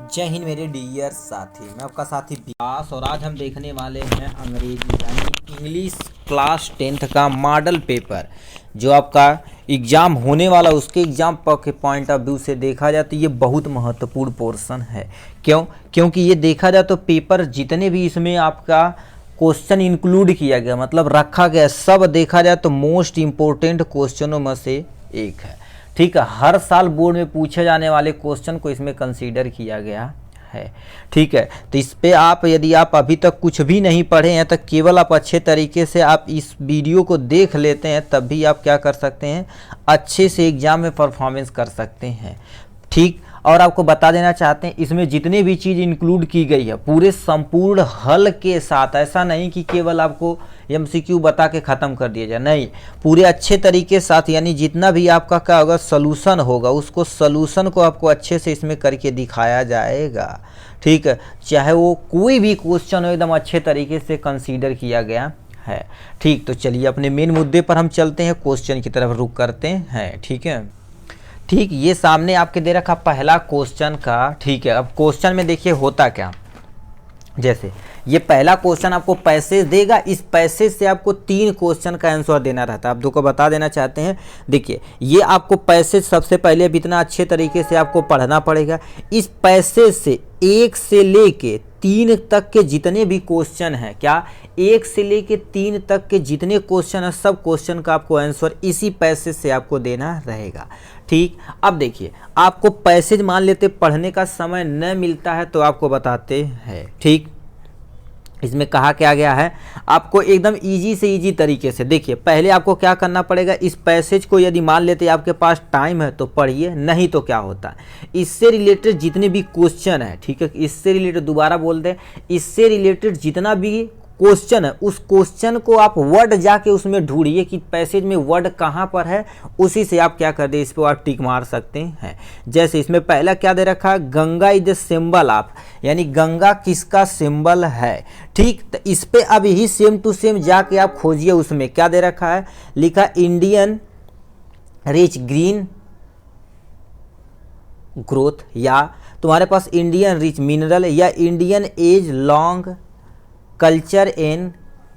जय हिंद मेरे डियर साथी, मैं आपका साथी विकास और आज हम देखने वाले हैं अंग्रेजी यानी इंग्लिश क्लास 10th का मॉडल पेपर। जो आपका एग्ज़ाम होने वाला उसके एग्ज़ाम के पॉइंट ऑफ व्यू से देखा जाए तो ये बहुत महत्वपूर्ण पोर्शन है। क्योंकि ये देखा जाए तो पेपर जितने भी इसमें आपका क्वेश्चन इंक्लूड किया गया मतलब रखा गया सब देखा जाए तो मोस्ट इम्पोर्टेंट क्वेश्चनों में से एक है। ठीक है, हर साल बोर्ड में पूछे जाने वाले क्वेश्चन को इसमें कंसीडर किया गया है। ठीक है, तो इस पे आप यदि आप अभी तक कुछ भी नहीं पढ़े हैं तो केवल आप अच्छे तरीके से आप इस वीडियो को देख लेते हैं तब भी आप क्या कर सकते हैं, अच्छे से एग्जाम में परफॉर्मेंस कर सकते हैं। ठीक, और आपको बता देना चाहते हैं इसमें जितनी भी चीज़ इंक्लूड की गई है पूरे संपूर्ण हल के साथ, ऐसा नहीं कि केवल आपको एमसीक्यू बता के ख़त्म कर दिया जाए, नहीं, पूरे अच्छे तरीके साथ यानी जितना भी आपका क्या होगा सलूशन होगा उसको सलूशन को आपको अच्छे से इसमें करके दिखाया जाएगा। ठीक है, चाहे वो कोई भी क्वेश्चन हो एकदम अच्छे तरीके से कंसीडर किया गया है। ठीक, तो चलिए अपने मेन मुद्दे पर हम चलते हैं, क्वेश्चन की तरफ रुख करते हैं। ठीक है, ठीक, ये सामने आपके दे रखा पहला क्वेश्चन का। ठीक है, अब क्वेश्चन में देखिए होता क्या, जैसे ये पहला क्वेश्चन आपको पैसेज देगा, इस पैसेज से आपको 3 क्वेश्चन का आंसर देना रहता है। आप दो को बता देना चाहते हैं, देखिए ये आपको पैसेज सबसे पहले अब इतना अच्छे तरीके से आपको पढ़ना पड़ेगा। इस पैसेज से 1 से लेके 3 तक के जितने भी क्वेश्चन हैं, क्या 1 से लेके 3 तक के जितने क्वेश्चन हैं सब क्वेश्चन का आपको आंसर इसी पैसेज से आपको देना रहेगा। ठीक, अब देखिए आपको पैसेज मान लेते पढ़ने का समय न मिलता है तो आपको बताते हैं। ठीक, इसमें कहा क्या गया है आपको एकदम इजी से इजी तरीके से, देखिए पहले आपको क्या करना पड़ेगा, इस पैसेज को यदि मान लेते आपके पास टाइम है तो पढ़िए, नहीं तो क्या होता है इससे रिलेटेड जितने भी क्वेश्चन है, ठीक है, इससे रिलेटेड दोबारा बोल दें, इससे रिलेटेड जितना भी क्वेश्चन है उस क्वेश्चन को आप वर्ड जाके उसमें ढूंढिए कि पैसेज में वर्ड कहाँ पर है, उसी से आप क्या कर दे इस पर आप टिक मार सकते हैं। जैसे इसमें पहला क्या दे रखा है, Ganga is the symbol of, यानी गंगा किसका सिंबल है। ठीक, तो इस पे अब यही सेम टू सेम जाके आप खोजिए, उसमें क्या दे रखा है, लिखा इंडियन रिच ग्रीन ग्रोथ, या तुम्हारे पास इंडियन रिच मिनरल, या Indian age long culture and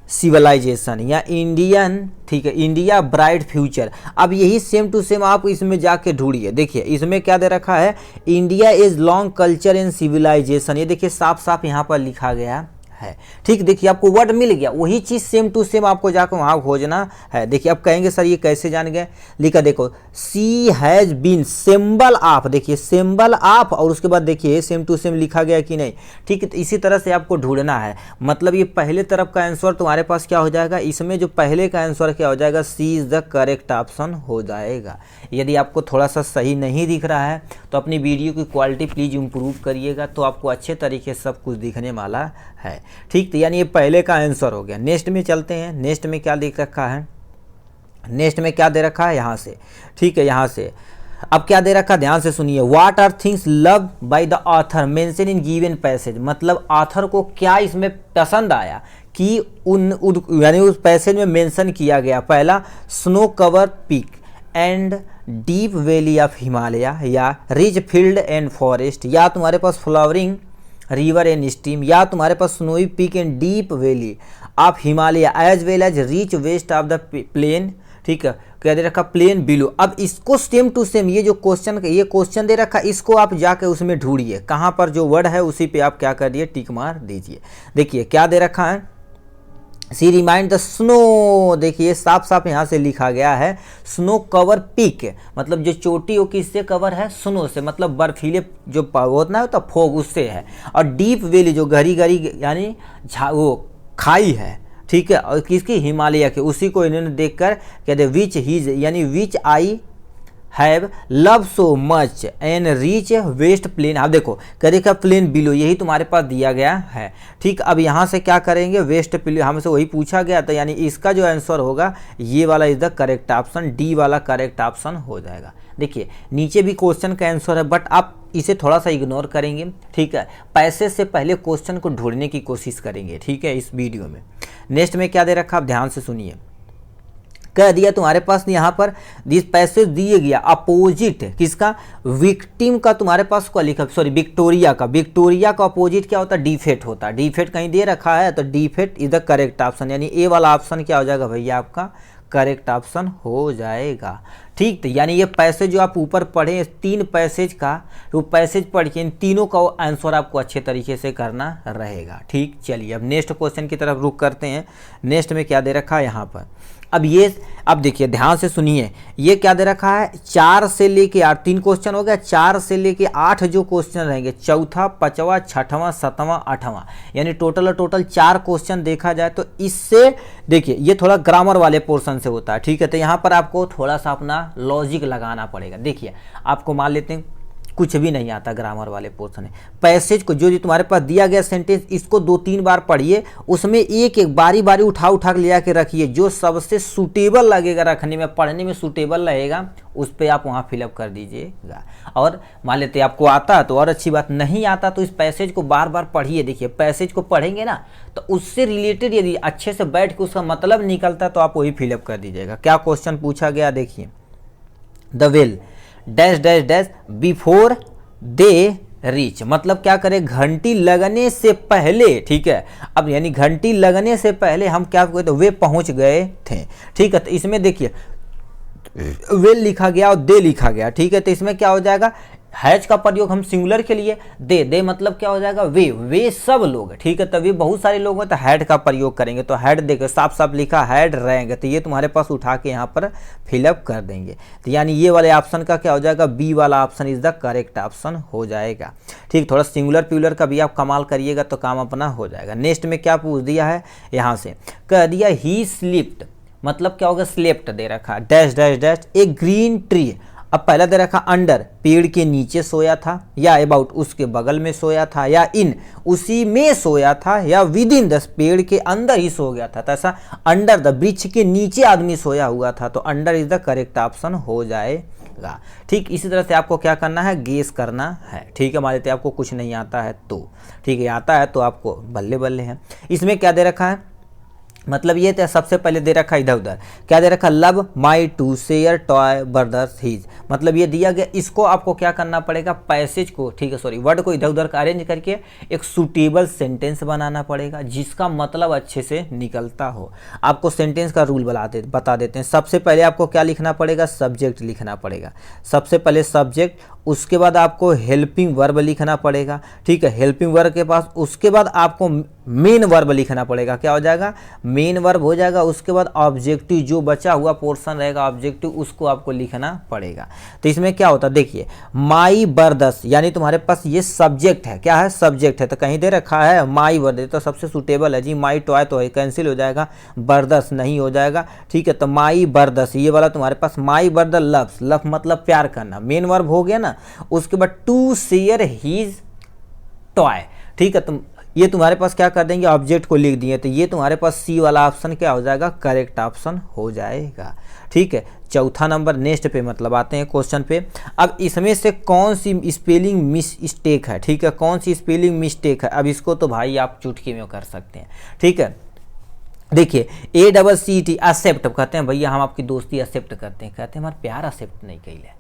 civilisation, या इंडियन, ठीक है, इंडिया ब्राइट फ्यूचर। अब यही सेम टू सेम आप इसमें जाके ढूंढिए, देखिए इसमें क्या दे रखा है, India is long culture and civilisation, ये देखिए साफ साफ यहाँ पर लिखा गया है। ठीक, देखिए आपको वर्ड मिल गया, वही चीज़ सेम टू सेम आपको जाकर वहाँ खोजना है। देखिए आप कहेंगे सर ये कैसे जान गए, लिखा देखो सी हैज़ बीन सिंबल ऑफ, देखिए सिंबल ऑफ, और उसके बाद देखिए सेम टू सेम लिखा गया कि नहीं। ठीक है, तो इसी तरह से आपको ढूंढना है, मतलब ये पहले तरफ का आंसर तुम्हारे पास क्या हो जाएगा, इसमें जो पहले का आंसर क्या हो जाएगा, सी इज़ द करेक्ट ऑप्शन हो जाएगा। यदि आपको थोड़ा सा सही नहीं दिख रहा है तो अपनी वीडियो की क्वालिटी प्लीज़ इम्प्रूव करिएगा, तो आपको अच्छे तरीके से सब कुछ दिखने वाला है। ठीक, तो यानी ये पहले का आंसर हो गया। नेक्स्ट में चलते हैं, नेक्स्ट में क्या लिख रखा है, नेक्स्ट में क्या दे रखा है यहाँ से। ठीक है, यहाँ से अब क्या दे रखा है, ध्यान से सुनिए, what are things love by the author mention in given passage, मतलब ऑथर को क्या इसमें पसंद आया कि यानी उस पैसेज में मेंशन किया गया। पहला snow cover peak and deep valley of Himalaya, या रिच फील्ड एंड फॉरेस्ट, या तुम्हारे पास फ्लावरिंग रिवर एंड स्ट्रीम, या तुम्हारे पास snowy peak and deep valley of Himalaya as well as rich waste of the plain. ठीक है, क्या दे रखा, प्लेन बिलो। अब इसको सेम टू सेम ये जो क्वेश्चन ये क्वेश्चन दे रखा इसको आप जाके उसमें ढूंढिए, कहाँ पर जो वर्ड है उसी पे आप क्या कर दिए, टिक मार दीजिए। देखिए क्या दे रखा है, सी रिमाइंड द स्नो, देखिए साफ साफ यहाँ से लिखा गया है स्नो कवर पीक, मतलब जो चोटी वो किससे कवर है, स्नो से, मतलब बर्फीले जो होता है तो फोग उससे है, और डीप वैली जो गहरी गहरी यानी वो खाई है। ठीक है, और किसकी, हिमालय के, उसी को इन्होंने देखकर कहते विच हीज यानी which I have love so much and rich waste plain. आप देखो क्या देखा, प्लेन बिलो, यही तुम्हारे पास दिया गया है। ठीक, अब यहाँ से क्या करेंगे, वेस्ट प्लेन हमसे वही पूछा गया था, यानी इसका जो आंसर होगा ये वाला is the correct option, D वाला करेक्ट ऑप्शन हो जाएगा। देखिए नीचे भी क्वेश्चन का आंसर है बट आप इसे थोड़ा सा इग्नोर करेंगे। ठीक है, पैसे से पहले क्वेश्चन को ढूंढने की कोशिश करेंगे। ठीक है, इस वीडियो में नेक्स्ट में क्या दे रखा, आप ध्यान से सुनिए, कह दिया तुम्हारे पास यहाँ पर दिस पैसेज दिए गया अपोजिट किसका, विक्टिम का तुम्हारे पास को लिखा, सॉरी विक्टोरिया का अपोजिट क्या होता है, डिफेक्ट होता है। डिफेक्ट कहीं दे रखा है तो defect is the correct option, यानी ए वाला ऑप्शन क्या हो जाएगा भैया आपका करेक्ट ऑप्शन हो जाएगा। ठीक, तो यानी ये पैसेज जो आप ऊपर पढ़े 3 पैसेज का वो पैसेज पढ़ के इन तीनों का आंसर आपको अच्छे तरीके से करना रहेगा। ठीक, चलिए अब नेक्स्ट क्वेश्चन की तरफ रुक करते हैं। नेक्स्ट में क्या दे रखा है यहाँ पर, अब देखिए ध्यान से सुनिए, ये क्या दे रखा है 4 से लेके 8, 3 क्वेश्चन हो गया, 4 से लेके 8 जो क्वेश्चन रहेंगे, चौथा, 5वां, 6वां, 7वां, 8वां, यानी टोटल 4 क्वेश्चन देखा जाए तो इससे देखिए ये थोड़ा ग्रामर वाले पोर्शन से होता है। ठीक है, तो यहाँ पर आपको थोड़ा सा अपना लॉजिक लगाना पड़ेगा। देखिए आपको मान लेते हैं कुछ भी नहीं आता ग्रामर वाले पोर्शन है, पैसेज को जो तुम्हारे पास दिया गया सेंटेंस इसको 2-3 बार पढ़िए, उसमें एक बारी उठा के ले आके रखिए, जो सबसे सूटेबल लगेगा रखने में, पढ़ने में सूटेबल रहेगा उस पर आप वहाँ फिलअप कर दीजिएगा। और मान लेते आपको आता तो और अच्छी बात, नहीं आता तो इस पैसेज को बार पढ़िए। देखिए पैसेज को पढ़ेंगे ना तो उससे रिलेटेड यदि अच्छे से बैठ के उसका मतलब निकलता है तो आप वही फिलअप कर दीजिएगा। क्या क्वेश्चन पूछा गया देखिए, the well dash dash dash before they reach, मतलब क्या करें घंटी लगने से पहले। ठीक है, अब यानी घंटी लगने से पहले हम क्या कहते वे पहुंच गए थे। ठीक है, तो इसमें देखिए वे लिखा गया और दे लिखा गया। ठीक है, तो इसमें क्या हो जाएगा, हैज का प्रयोग हम सिंगुलर के लिए, दे मतलब क्या हो जाएगा वे सब लोग। ठीक है, तभी बहुत सारे लोग हैं तो हैड का प्रयोग करेंगे, तो हैड देखो साफ लिखा हैड रहेंगे, तो ये तुम्हारे पास उठा के यहाँ पर फिलअप कर देंगे। तो यानी ये वाले ऑप्शन का क्या हो जाएगा, बी वाला option is the correct option हो जाएगा। ठीक, थोड़ा सिंगुलर प्यूलर का भी आप कमाल करिएगा तो काम अपना हो जाएगा। नेक्स्ट में क्या पूछ दिया है यहाँ से, कह दिया ही स्लिप्ड, मतलब क्या होगा स्लेप्ट दे रखा, डैश डैश डैश ए ग्रीन ट्री, अब पहला दे रखा अंडर पेड़ के नीचे सोया था, या अबाउट उसके बगल में सोया था, या इन उसी में सोया था, या विद इन द पेड़ के अंदर ही सो गया था। तो ऐसा अंडर द वृक्ष के नीचे आदमी सोया हुआ था, तो under is the correct option हो जाएगा। ठीक, इसी तरह से आपको क्या करना है, गेस करना है। ठीक है, मान लेते आपको कुछ नहीं आता है तो, ठीक है आता है तो आपको बल्ले बल्ले है। इसमें क्या दे रखा है, मतलब ये तो सबसे पहले दे रखा इधर उधर, क्या दे रखा love my to share toy brothers his, मतलब ये दिया गया, इसको आपको क्या करना पड़ेगा पैसेज को, ठीक है सॉरी वर्ड को इधर उधर का अरेंज करके एक सूटेबल सेंटेंस बनाना पड़ेगा जिसका मतलब अच्छे से निकलता हो। आपको सेंटेंस का रूल बता देते हैं। सबसे पहले आपको क्या लिखना पड़ेगा, सब्जेक्ट लिखना पड़ेगा, सबसे पहले सब्जेक्ट, उसके बाद आपको हेल्पिंग वर्ब लिखना पड़ेगा। ठीक है, हेल्पिंग वर्ब के पास उसके बाद आपको मेन वर्ब लिखना पड़ेगा, क्या हो जाएगा मेन वर्ब हो जाएगा। उसके बाद ऑब्जेक्टिव जो बचा हुआ पोर्शन रहेगा ऑब्जेक्टिव, उसको आपको लिखना पड़ेगा। तो इसमें क्या होता है देखिए, माई बर्दस यानी तुम्हारे पास ये सब्जेक्ट है, क्या है सब्जेक्ट है, तो कहीं दे रखा है माई बर्दस, तो सबसे सुटेबल है जी, माई टॉय तो है कैंसिल हो जाएगा, बर्दस नहीं हो जाएगा। ठीक है, तो माई बर्दस ये वाला तुम्हारे पास माई बर्दस लव्स, लव मतलब प्यार करना, मेन वर्ब हो गया ना। उसके बाद टू शेयर हीज टॉय, ठीक है, तुम ये तुम्हारे पास क्या कर देंगे ऑब्जेक्ट को लिख दिए, तो ये तुम्हारे पास सी वाला ऑप्शन क्या हो जाएगा करेक्ट ऑप्शन हो जाएगा। ठीक है, चौथा नंबर नेक्स्ट पे मतलब आते हैं क्वेश्चन पे। अब इसमें से कौन सी स्पेलिंग मिस्टेक है, ठीक है कौन सी स्पेलिंग मिस्टेक है, अब इसको तो भाई आप चुटकी में कर सकते हैं। ठीक है, देखिए ACCEPT एक्सेप्ट कहते हैं, भैया हम आपकी दोस्ती एक्सेप्ट करते हैं, कहते हैं हमारा प्यार एक्सेप्ट नहीं कैले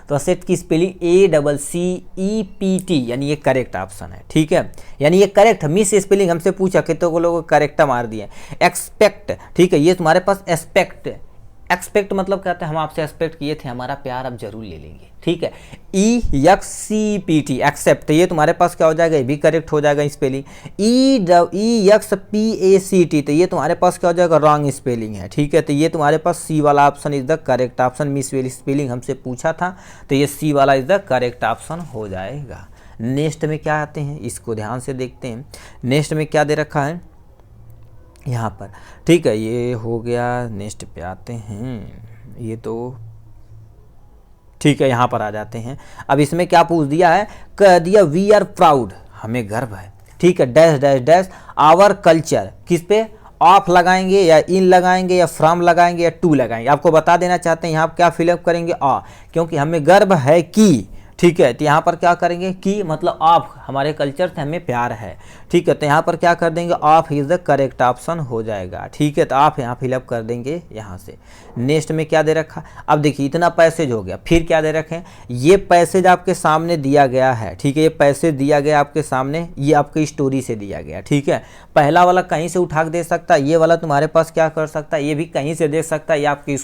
तो एक्सेप्ट की स्पेलिंग ACCEPT यानी ये करेक्ट ऑप्शन है। ठीक है, यानी ये करेक्ट, मिस स्पेलिंग हमसे पूछा कितने को लोगों करेक्ट मार दिए। एक्सपेक्ट, ठीक है ये तुम्हारे पास एक्सपेक्ट मतलब कहते हैं हम आपसे एक्सपेक्ट किए थे, हमारा प्यार अब जरूर ले लेंगे। ठीक है, EXCPT एक्सेप्ट, ये तुम्हारे पास क्या हो जाएगा, ये भी करेक्ट हो जाएगा स्पेलिंग। EXPACT, तो ये तुम्हारे पास क्या हो जाएगा रॉन्ग स्पेलिंग है। ठीक है, तो ये तुम्हारे पास सी वाला option is the correct option, miss spelling हमसे पूछा था तो ये सी वाला इज द करेक्ट ऑप्शन हो जाएगा। नेक्स्ट में क्या आते हैं, इसको ध्यान से देखते हैं। नेक्स्ट में क्या दे रखा है यहाँ पर, ठीक है ये हो गया। नेक्स्ट पे आते हैं, ये तो ठीक है यहाँ पर आ जाते हैं। अब इसमें क्या पूछ दिया है, कह दिया वी आर प्राउड, हमें गर्व है। ठीक है, dash dash dash our culture, किस पे ऑफ लगाएंगे या इन लगाएंगे या फ्रॉम लगाएंगे या टू लगाएंगे, आपको बता देना चाहते हैं यहाँ आप क्या फिलअप करेंगे क्योंकि हमें गर्व है कि, ठीक है। तो यहाँ पर क्या करेंगे कि मतलब ऑफ, हमारे कल्चर से हमें प्यार है, ठीक है। तो यहाँ पर क्या कर देंगे, of is the correct option हो जाएगा, ठीक है। तो आप यहाँ फिलअप कर देंगे यहाँ से। नेक्स्ट में क्या दे रखा, अब देखिए इतना पैसेज हो गया, फिर क्या दे रखे हैं, ये पैसेज आपके सामने दिया गया है, ठीक है। ये पैसेज दिया गया आपके सामने, ये आपकी स्टोरी से दिया गया, ठीक है। पहला वाला कहीं से उठा के दे सकता है, ये वाला तुम्हारे पास क्या कर सकता है, ये भी कहीं से देख सकता है, ये आपकी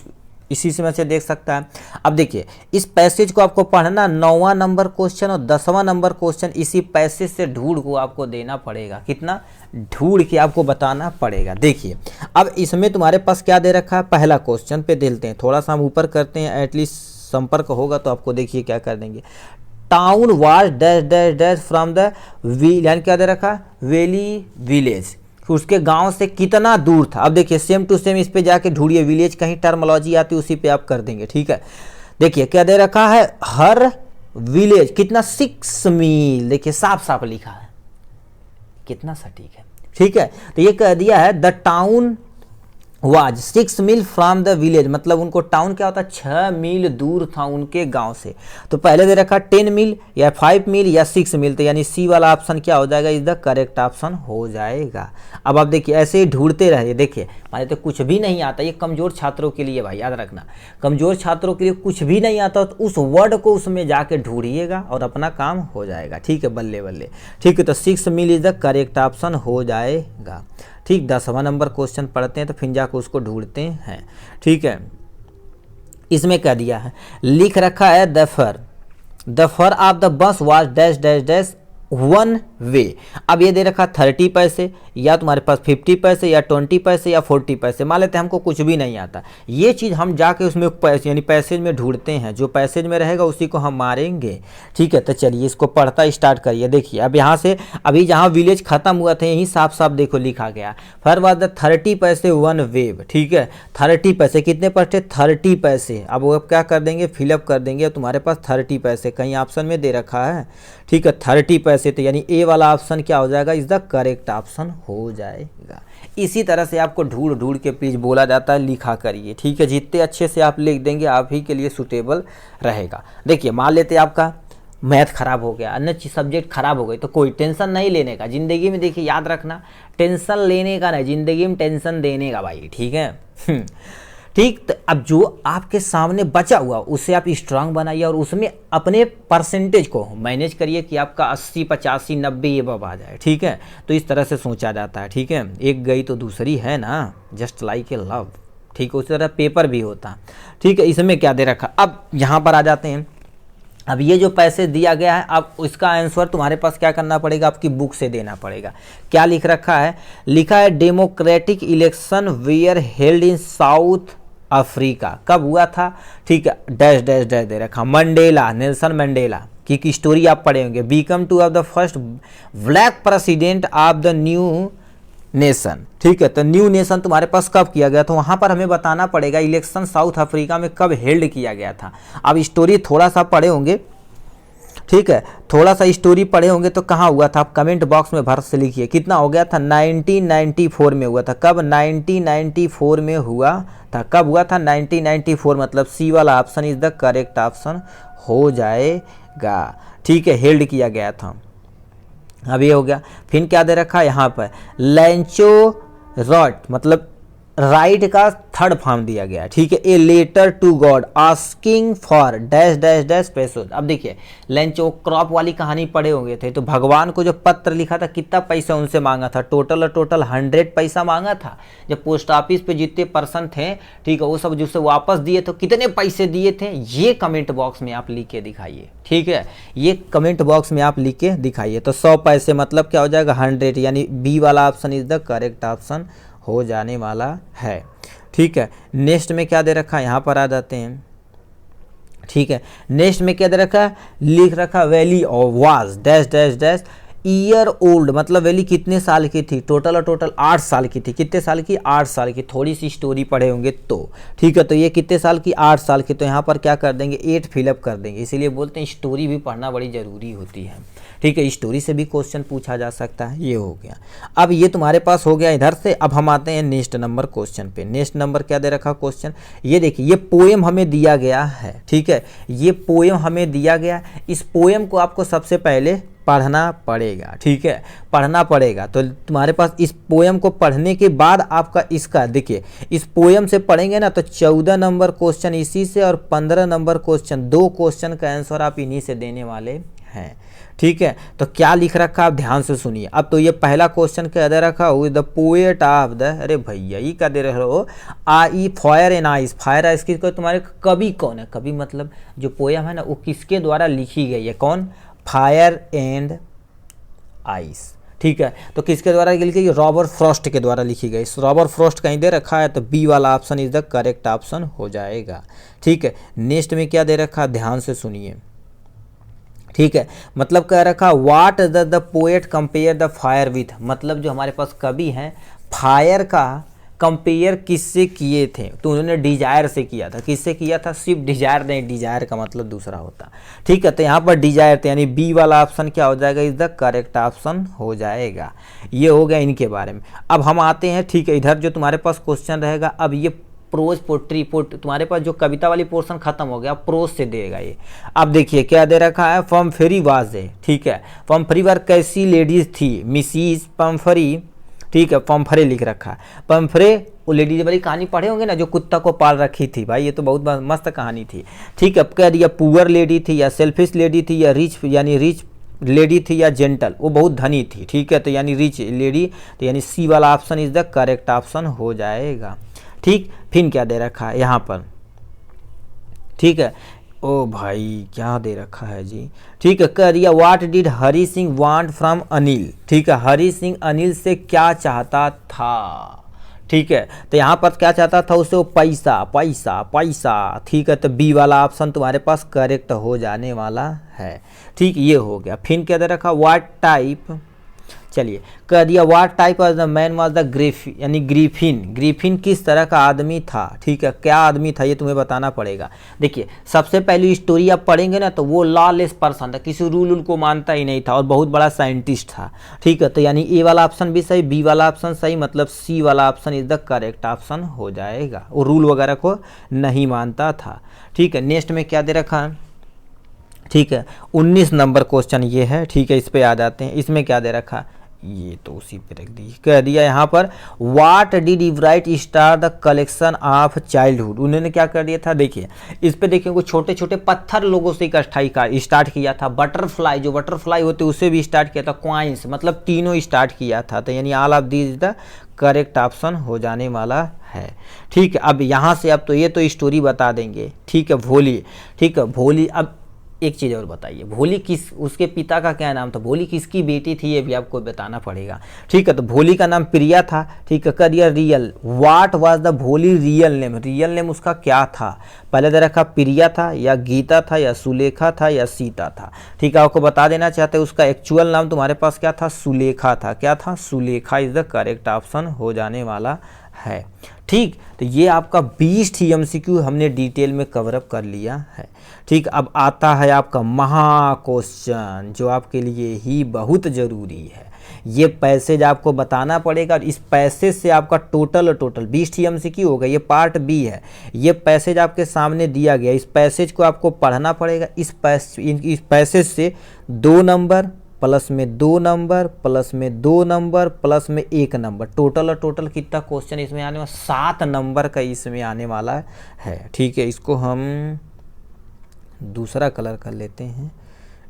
इसी समय से देख सकता है। अब देखिए इस पैसेज को आपको पढ़ना, 9वां नंबर क्वेश्चन और 10वां नंबर क्वेश्चन इसी पैसेज से ढूंढ को आपको देना पड़ेगा। कितना ढूंढ के आपको बताना पड़ेगा। देखिए अब इसमें तुम्हारे पास क्या दे रखा है, पहला क्वेश्चन पे देते हैं, थोड़ा सा हम ऊपर करते हैं, एटलीस्ट संपर्क होगा तो आपको देखिए क्या कर देंगे। Town was dash dash dash from the यानी क्या दे रखा है, वैली विलेज, उसके गांव से कितना दूर था। अब देखिए सेम टू सेम इस पे जाके ढूंढिए, विलेज कहीं टर्मोलॉजी आती है उसी पे आप कर देंगे, ठीक है। देखिए क्या दे रखा है, हर विलेज कितना 6 मील, देखिए साफ साफ लिखा है, कितना सटीक है, ठीक है। तो ये कह दिया है द टाउन वाज 6 मील फ्रॉम द विलेज, मतलब उनको टाउन क्या होता है, 6 मील दूर था उनके गांव से। तो पहले दे रखा 10 मील या 5 मील या 6 मील, तो यानी सी वाला ऑप्शन क्या हो जाएगा, इज द करेक्ट ऑप्शन हो जाएगा। अब आप देखिए ऐसे ही ढूंढते रहिए। देखिए हमारे तो कुछ भी नहीं आता, ये कमजोर छात्रों के लिए भाई याद रखना, कमजोर छात्रों के लिए कुछ भी नहीं आता तो उस वर्ड को उसमें जाके ढूंढिएगा और अपना काम हो जाएगा, ठीक है, बल्ले बल्ले, ठीक है। तो 6 मील इज द करेक्ट ऑप्शन हो जाएगा, ठीक। 10वां नंबर क्वेश्चन पढ़ते हैं तो फिर जाकर उसको ढूंढते हैं, ठीक है। इसमें क्या दिया है, लिख रखा है the fare of the bus was dash dash dash 1 way. अब ये दे रखा 30 पैसे या तुम्हारे पास 50 पैसे या 20 पैसे या 40 पैसे, मान लेते हैं हमको कुछ भी नहीं आता, ये चीज़ हम जाके उसमें यानी पैसेज में ढूंढते हैं, जो पैसेज में रहेगा उसी को हम मारेंगे, ठीक है। तो चलिए इसको पढ़ता स्टार्ट करिए। देखिए अब यहाँ से अभी जहाँ विलेज खत्म हुआ था यहीं साफ साफ देखो लिखा गया, फर वाज द 30 पैसे 1 वेव, ठीक है। 30 पैसे कितने पड़ते, 30 पैसे। अब वो क्या कर देंगे, फिलअप कर देंगे, तुम्हारे पास 30 पैसे कहीं ऑप्शन में दे रखा है, ठीक है। 30 पैसे, तो यानी ए वाला ऑप्शन क्या हो जाएगा, इज द करेक्ट ऑप्शन हो जाएगा। इसी तरह से आपको ढूंढ ढूंढ के प्लीज बोला जाता है, लिखा करिए, ठीक है। जितने अच्छे से आप लिख देंगे आप ही के लिए सूटेबल रहेगा। देखिए मान लेते आपका मैथ खराब हो गया, अन्य सब्जेक्ट खराब हो गई, तो कोई टेंशन नहीं लेने का जिंदगी में। देखिए याद रखना, टेंशन लेने का नहीं, जिंदगी में टेंशन देने का भाई, ठीक है। ठीक, तो अब जो आपके सामने बचा हुआ उसे आप स्ट्रांग बनाइए और उसमें अपने परसेंटेज को मैनेज करिए कि आपका 80 85 90 ये बब आ जाए, ठीक है। तो इस तरह से सोचा जाता है, ठीक है। एक गई तो दूसरी है ना, जस्ट लाइक ए लव, ठीक है। उसी तरह पेपर भी होता, ठीक है। इसमें क्या दे रखा, अब यहाँ पर आ जाते हैं। अब ये जो पैसे दिया गया है, अब इसका आंसर तुम्हारे पास क्या करना पड़ेगा, आपकी बुक से देना पड़ेगा। क्या लिख रखा है, लिखा है democratic election where held in south Africa, कब हुआ था, ठीक है। डैश डैश डैश दे रखा, मंडेला, नेल्सन मंडेला की स्टोरी आप पढ़े होंगे, become to of the first black president of the new nation, ठीक है। तो न्यू नेशन तुम्हारे पास कब किया गया, तो वहां पर हमें बताना पड़ेगा इलेक्शन साउथ अफ्रीका में कब हेल्ड किया गया था। अब स्टोरी थोड़ा सा पढ़े होंगे, ठीक है, थोड़ा सा स्टोरी पढ़े होंगे तो कहाँ हुआ था, आप कमेंट बॉक्स में भर से लिखिए कितना हो गया था। 1994 में हुआ था, कब, 1994 में हुआ था। कब हुआ था, 1994, मतलब सी वाला option is the correct option हो जाएगा, ठीक है। हेल्ड किया गया था, अब ये हो गया। फिर क्या दे रखा है यहाँ पर, लैंचो रॉट, मतलब राइट का थर्ड फॉर्म दिया गया, ठीक है। A letter to God asking for dash dash dash पैसों। अब देखिए लंचो क्रॉप वाली कहानी पढ़े होंगे थे, तो भगवान को जो पत्र लिखा था कितना पैसा उनसे मांगा था, टोटल 100 पैसा मांगा था। जब पोस्ट ऑफिस पे जितने पर्सन थे, ठीक है, वो सब जिससे वापस दिए तो कितने पैसे दिए थे, ये कमेंट बॉक्स में आप लिख के दिखाइए, ठीक है। ये कमेंट बॉक्स में आप लिख के दिखाइए। तो 100 पैसे मतलब क्या हो जाएगा, 100, यानी बी वाला option is the correct option हो जाने वाला है, ठीक है। नेक्स्ट में क्या दे रखा है, यहाँ पर आ जाते हैं, ठीक है। नेक्स्ट में क्या दे रखा है, लिख रखा valley of was dash dash dash year old मतलब वैली कितने साल की थी, टोटल और टोटल 8 साल की थी। कितने साल की, 8 साल की। थोड़ी सी स्टोरी पढ़े होंगे तो ठीक है। तो ये कितने साल की, 8 साल की। तो यहाँ पर क्या कर देंगे, 8 फिलअप कर देंगे। इसीलिए बोलते हैं स्टोरी भी पढ़ना बड़ी ज़रूरी होती है। ठीक है, स्टोरी से भी क्वेश्चन पूछा जा सकता है। ये हो गया। अब ये तुम्हारे पास हो गया इधर से। अब हम आते हैं नेक्स्ट नंबर क्वेश्चन पे। नेक्स्ट नंबर क्या दे रखा क्वेश्चन, ये देखिए, ये पोएम हमें दिया गया है। ठीक है, ये पोएम हमें दिया गया। इस पोएम को आपको सबसे पहले पढ़ना पड़ेगा। ठीक है, पढ़ना पड़ेगा। तो तुम्हारे पास इस पोएम को पढ़ने के बाद आपका इसका देखिए, इस पोएम से पढ़ेंगे ना तो 14 नंबर क्वेश्चन इसी से और 15 नंबर क्वेश्चन, 2 क्वेश्चन का आंसर आप इन्हीं से देने वाले हैं। ठीक है, तो क्या लिख रखा आप ध्यान से सुनिए। अब तो ये पहला क्वेश्चन क्या दे रखा हो, द पोएट ऑफ द, अरे भैया ये क्या दे रहे हो, I fire and ice. Fire ice किसको, तुम्हारे कवि कौन है, कवि मतलब जो पोएम है ना वो किसके द्वारा लिखी गई है, कौन, फायर एंड आइस। ठीक है, तो किसके द्वारा लिखी गई, रॉबर्ट फ्रॉस्ट के द्वारा लिखी गई। रॉबर्ट फ्रॉस्ट कहीं दे रखा है तो बी वाला option is the correct option हो जाएगा। ठीक है, नेक्स्ट में क्या दे रखा ध्यान से सुनिए। ठीक है, मतलब कह रखा what the poet compare the fire with, मतलब जो हमारे पास कवि हैं फायर का कंपेयर किससे किए थे, तो उन्होंने डिजायर से किया था। किससे किया था, सिर्फ डिजायर नहीं, डिजायर का मतलब दूसरा होता। ठीक है, तो यहाँ पर डिजायर थे, यानी बी वाला ऑप्शन क्या हो जाएगा, इज द करेक्ट ऑप्शन हो जाएगा। ये हो गया इनके बारे में। अब हम आते हैं, ठीक है, इधर जो तुम्हारे पास क्वेश्चन रहेगा, अब ये प्रोज पोट्री तुम्हारे पास जो कविता वाली पोर्शन खत्म हो गया, प्रोज से देगा ये। अब देखिए क्या दे रखा है, पम्फ्री वाज ए, ठीक है, पम्फ्री वार कैसी लेडीज थी, मिसिस पम्फ्री। ठीक है, पम्फ्रे लिख रखा है। पम्फ्रे वो लेडीज वाली कहानी पढ़े होंगे ना, जो कुत्ता को पाल रखी थी, भाई ये तो बहुत मस्त कहानी थी। ठीक है, अब कह दिया पुअर लेडी थी या सेल्फिश लेडी थी या रिच, यानी रिच लेडी थी या जेंटल, वो बहुत धनी थी। ठीक है, तो यानी रिच लेडी, तो यानी सी वाला option is the correct option हो जाएगा। ठीक, फिर क्या दे रखा है यहाँ पर, ठीक है, ओ भाई क्या दे रखा है जी। ठीक है, कह दिया what did Hari Singh want from Anil. ठीक है, हरी सिंह अनिल से क्या चाहता था। ठीक है, तो यहाँ पर क्या चाहता था उससे, वो पैसा पैसा पैसा। ठीक है, तो बी वाला ऑप्शन तुम्हारे पास करेक्ट हो जाने वाला है। ठीक, ये हो गया। फिर क्या दे रखा, व्हाट टाइप, चलिए कह दिया what type of the man was the Griffin, यानी ग्रिफिन, ग्रिफिन किस तरह का आदमी था। ठीक है, क्या आदमी था ये तुम्हें बताना पड़ेगा। देखिए सबसे पहली स्टोरी आप पढ़ेंगे ना तो वो लॉलेस पर्सन था, किसी रूल को मानता ही नहीं था और बहुत बड़ा साइंटिस्ट था। ठीक है, तो यानी ए वाला ऑप्शन भी सही, बी वाला ऑप्शन सही, मतलब सी वाला option is the correct option हो जाएगा। वो रूल वगैरह को नहीं मानता था। ठीक है, नेक्स्ट में क्या दे रखा है, ठीक है 19 नंबर क्वेश्चन ये है। ठीक है, इस पे आ जाते हैं। इसमें क्या दे रखा, ये तो उसी पे रख दी, कह दिया यहाँ पर व्हाट डिड इवराइट start the collection of childhood. उन्होंने क्या कर दिया था, देखिए इस पे देखिए कुछ छोटे छोटे पत्थर लोगों से इकट्ठा स्टार्ट किया था। बटरफ्लाई, जो बटरफ्लाई होते उसे भी स्टार्ट किया था। क्वाइंस मतलब तीनों स्टार्ट किया था। तो यानी all of this the correct option हो जाने वाला है। ठीक है, अब यहाँ से अब तो ये तो स्टोरी बता देंगे। ठीक है, भोली, ठीक है भोली। अब एक चीज़ और बताइए, भोली किस, उसके पिता का क्या नाम था, भोली किसकी बेटी थी ये भी आपको बताना पड़ेगा। ठीक है, तो भोली का नाम प्रिया था। ठीक है, कर दिया रियल, व्हाट वाज द भोली रियल नेम, रियल नेम उसका क्या था। पहले दे रखा प्रिया था या गीता था या सुलेखा था या सीता था। ठीक है, आपको बता देना चाहते हैं उसका एक्चुअल नाम तुम्हारे पास क्या था, सुलेखा था। क्या था, Sulekha is the correct option हो जाने वाला है। ठीक, तो ये आपका 20 MCQ हमने डिटेल में कवरअप कर लिया है। ठीक, अब आता है आपका महा क्वेश्चन जो आपके लिए ही बहुत ज़रूरी है। ये पैसेज आपको बताना पड़ेगा और इस पैसेज से आपका टोटल 20 MCQ होगा। ये पार्ट बी है। ये पैसेज आपके सामने दिया गया, इस पैसेज को आपको पढ़ना पड़ेगा। इस पैसेज से 2 नंबर प्लस में 2 नंबर प्लस में 2 नंबर प्लस में 1 नंबर, टोटल कितना क्वेश्चन इसमें आने वाला, 7 नंबर का इसमें आने वाला है। ठीक है, इसको हम दूसरा कलर कर लेते हैं।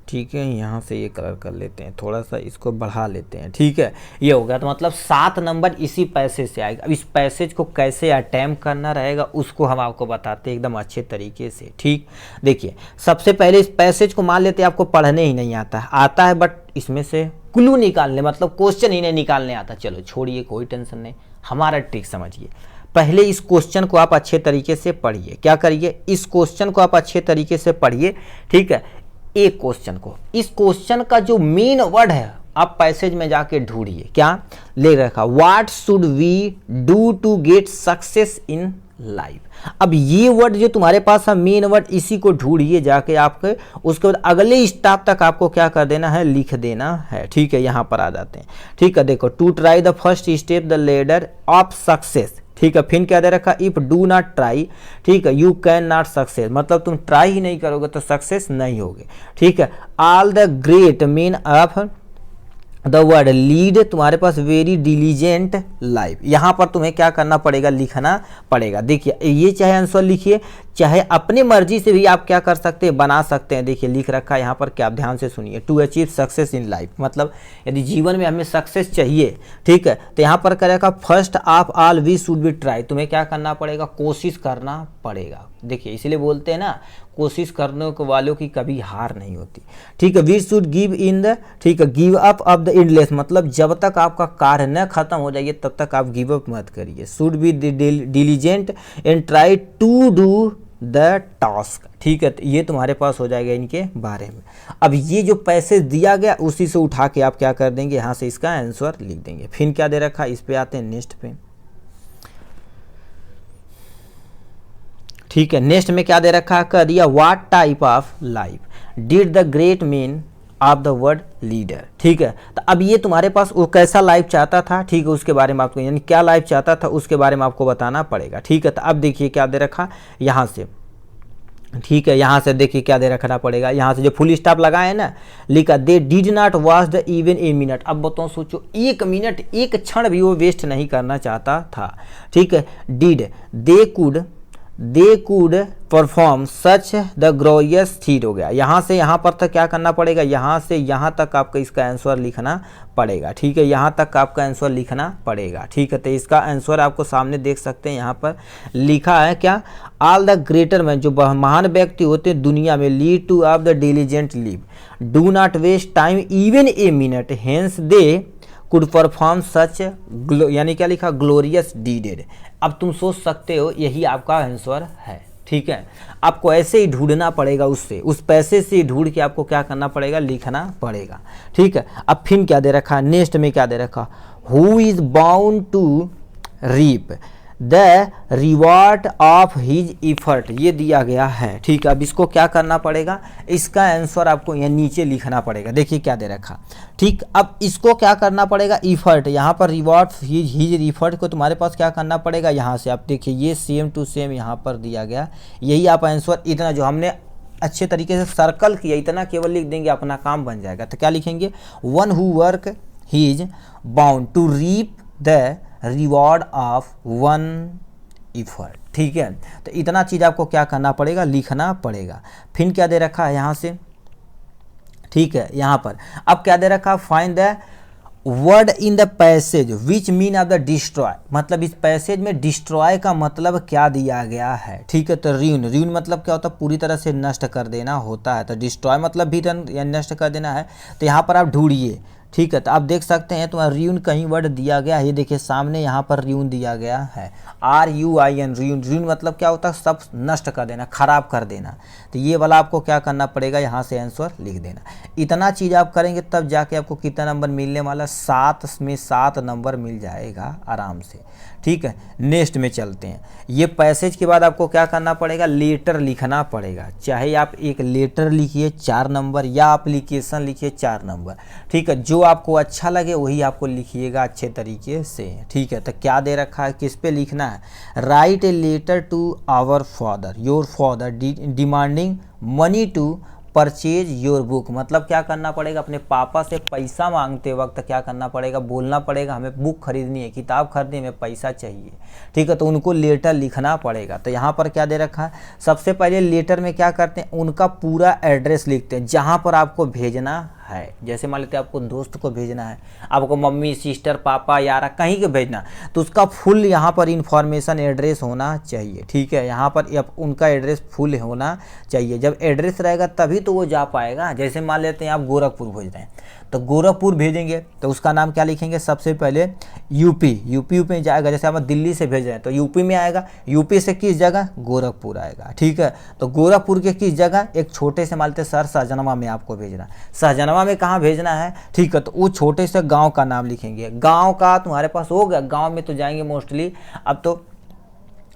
ठीक है, यहाँ से ये कलर कर लेते हैं, थोड़ा सा इसको बढ़ा लेते हैं। ठीक है, ये हो गया। तो मतलब 7 नंबर इसी पैसेज से आएगा। अब इस पैसेज को कैसे अटैम्प्ट करना रहेगा उसको हम आपको बताते हैं एकदम अच्छे तरीके से। ठीक, देखिए सबसे पहले इस पैसेज को मान लेते हैं आपको पढ़ने ही नहीं आता है बट इसमें से क्लू निकालने, मतलब क्वेश्चन ही नहीं निकालने आता। चलो छोड़िए, कोई टेंशन नहीं, हमारा ट्रिक समझिए। पहले इस क्वेश्चन को आप अच्छे तरीके से पढ़िए। क्या करिए, इस क्वेश्चन को आप अच्छे तरीके से पढ़िए। ठीक है, एक क्वेश्चन को, इस क्वेश्चन का जो मेन वर्ड है आप पैसेज में जाके ढूंढिए, क्या ले रखा, what should we do to get success in life. अब ये वर्ड जो तुम्हारे पास है मेन वर्ड, इसी को ढूंढिए जाके आपके, उसके बाद अगले स्टेप तक आपको क्या कर देना है, लिख देना है। ठीक है, यहाँ पर आ जाते हैं। ठीक है, देखो, to try the first step the ladder of success. ठीक है, फिर क्या दे रखा, इफ डू नॉट ट्राई, ठीक है, यू कैन नॉट सक्सेस, मतलब तुम ट्राई ही नहीं करोगे तो सक्सेस नहीं होगे। ठीक है, all the great mean of the word lead, तुम्हारे पास वेरी डिलीजेंट लाइफ। यहाँ पर तुम्हें क्या करना पड़ेगा, लिखना पड़ेगा। देखिए, ये चाहे आंसर लिखिए, चाहे अपनी मर्जी से भी आप क्या कर सकते हैं, बना सकते हैं। देखिए लिख रखा है यहाँ पर, क्या आप ध्यान से सुनिए, to achieve success in life, मतलब यदि जीवन में हमें सक्सेस चाहिए, ठीक है, तो यहाँ पर करेगा first of all we should be try, तुम्हें क्या करना पड़ेगा, कोशिश करना पड़ेगा। देखिए इसलिए बोलते हैं ना, कोशिश करने को वालों की कभी हार नहीं होती। ठीक है, we should give in the, ठीक है, give up of the endless, मतलब जब तक आपका कार्य न खत्म हो जाइए तब तक आप गिव अप मत करिए। Should be diligent and try to do the task. ठीक है, तो ये तुम्हारे पास हो जाएगा इनके बारे में। अब ये जो पैसेज दिया गया उसी से उठा के आप क्या कर देंगे, यहाँ से इसका आंसर लिख देंगे। फिर क्या दे रखा, इस पे आते हैं नेक्स्ट पे। ठीक है, नेक्स्ट में क्या दे रखा है, कह दिया what type of life did the great man of the word leader. ठीक है, तो अब ये तुम्हारे पास वो कैसा लाइफ चाहता था, ठीक है, उसके बारे में आपको, यानी क्या लाइफ चाहता था उसके बारे में आपको बताना पड़ेगा। ठीक है, तो अब देखिए क्या दे रखा यहाँ से। ठीक है, यहाँ से देखिए क्या दे रखना पड़ेगा, यहाँ से जो फुल स्टॉप लगा है ना, लिखा they did not watch the even a minute. अब बताओ, सोचो, एक मिनट, एक क्षण भी वो वेस्ट नहीं करना चाहता था। ठीक है, did they could perform such the glorious feet हो गया। यहाँ से यहाँ पर तक क्या करना पड़ेगा, यहाँ से यहाँ तक आपका इसका आंसर लिखना पड़ेगा। ठीक है, यहाँ तक आपका आंसर लिखना पड़ेगा। ठीक है, तो इसका आंसर आपको सामने देख सकते हैं, यहाँ पर लिखा है क्या, ऑल द ग्रेटर मैन, जो महान व्यक्ति होते हैं दुनिया में, lead to of the diligent live, do not waste time even a minute, hence they could perform such, यानी क्या लिखा, ग्लोरियस डीडेड। अब तुम सोच सकते हो यही आपका आंसर है। ठीक है, आपको ऐसे ही ढूंढना पड़ेगा, उससे, उस पैसे से ढूंढ के आपको क्या करना पड़ेगा, लिखना पड़ेगा। ठीक है, अब फिर क्या दे रखा, नेक्स्ट में क्या दे रखा, who is bound to reap the reward of his effort, ये दिया गया है। ठीक है, अब इसको क्या करना पड़ेगा, इसका आंसर आपको यहाँ नीचे लिखना पड़ेगा। देखिए क्या दे रखा। ठीक, अब इसको क्या करना पड़ेगा, इफर्ट, यहाँ पर रिवॉर्ड हिज इफर्ट को तुम्हारे पास क्या करना पड़ेगा, यहाँ से आप देखिए ये सेम टू सेम यहाँ पर दिया गया, यही आप आंसर, इतना जो हमने अच्छे तरीके से सर्कल किया, इतना केवल लिख देंगे, अपना काम बन जाएगा। तो क्या लिखेंगे, one who work he is bound to reap the reward of one effort. ठीक है, तो इतना चीज़ आपको क्या करना पड़ेगा, लिखना पड़ेगा। फिर क्या दे रखा है यहाँ से, ठीक है, यहाँ पर अब क्या दे रखा, find the word in the passage which mean of the destroy, मतलब इस पैसेज में डिस्ट्रॉय का मतलब क्या दिया गया है। ठीक है, तो र्यून मतलब क्या होता है, पूरी तरह से नष्ट कर देना होता है, तो डिस्ट्रॉय मतलब भी नष्ट कर देना है। तो यहाँ पर आप ढूंढिए। ठीक है, तो आप देख सकते हैं तुम्हारा र्यून कहीं वर्ड दिया गया है, ये देखिए सामने यहाँ पर र्यून दिया गया है, RUIN, र्यून मतलब क्या होता है, सब नष्ट कर देना, खराब कर देना। तो ये वाला आपको क्या करना पड़ेगा, यहाँ से आंसर लिख देना। इतना चीज़ आप करेंगे तब जाके आपको कितना नंबर मिलने वाला, 7 में 7 नंबर मिल जाएगा आराम से। ठीक है, नेक्स्ट में चलते हैं। ये पैसेज के बाद आपको क्या करना पड़ेगा, लेटर लिखना पड़ेगा, चाहे आप एक लेटर लिखिए 4 नंबर या एप्लीकेशन लिखिए 4 नंबर। ठीक है, जो आपको अच्छा लगे वही आपको लिखिएगा अच्छे तरीके से। ठीक है, तो क्या दे रखा है, किस पे लिखना है, write a letter to our father, your father demanding money to purchase your book, मतलब क्या करना पड़ेगा, अपने पापा से पैसा मांगते वक्त क्या करना पड़ेगा, बोलना पड़ेगा हमें बुक खरीदनी है, किताब खरीदनी है, हमें पैसा चाहिए। ठीक है, तो उनको लेटर लिखना पड़ेगा। तो यहाँ पर क्या दे रखा है, सबसे पहले लेटर में क्या करते हैं, उनका पूरा एड्रेस लिखते हैं जहाँ पर आपको भेजना है। जैसे मान लेते हैं आपको दोस्त को भेजना है, आपको मम्मी, सिस्टर, पापा, यारा कहीं के भेजना, तो उसका फुल यहाँ पर इंफॉर्मेशन, एड्रेस होना चाहिए। ठीक है, यहाँ पर उनका एड्रेस फुल होना चाहिए। जब एड्रेस रहेगा तभी तो वो जा पाएगा। जैसे मान लेते हैं आप गोरखपुर भेज रहे हैं, तो गोरखपुर भेजेंगे तो उसका नाम क्या लिखेंगे, सबसे पहले यूपी में जाएगा। जैसे आप दिल्ली से भेज रहे हैं तो यूपी में आएगा, यूपी से किस जगह, गोरखपुर आएगा। ठीक है, तो गोरखपुर के किस जगह, एक छोटे से मान लेते शहर सहजनवा में आपको भेजना, सहजनवा गाँव में कहाँ भेजना है, ठीक है, तो वो छोटे से गांव का नाम लिखेंगे। गांव का तुम्हारे पास हो गया, गांव में तो जाएंगे मोस्टली। अब तो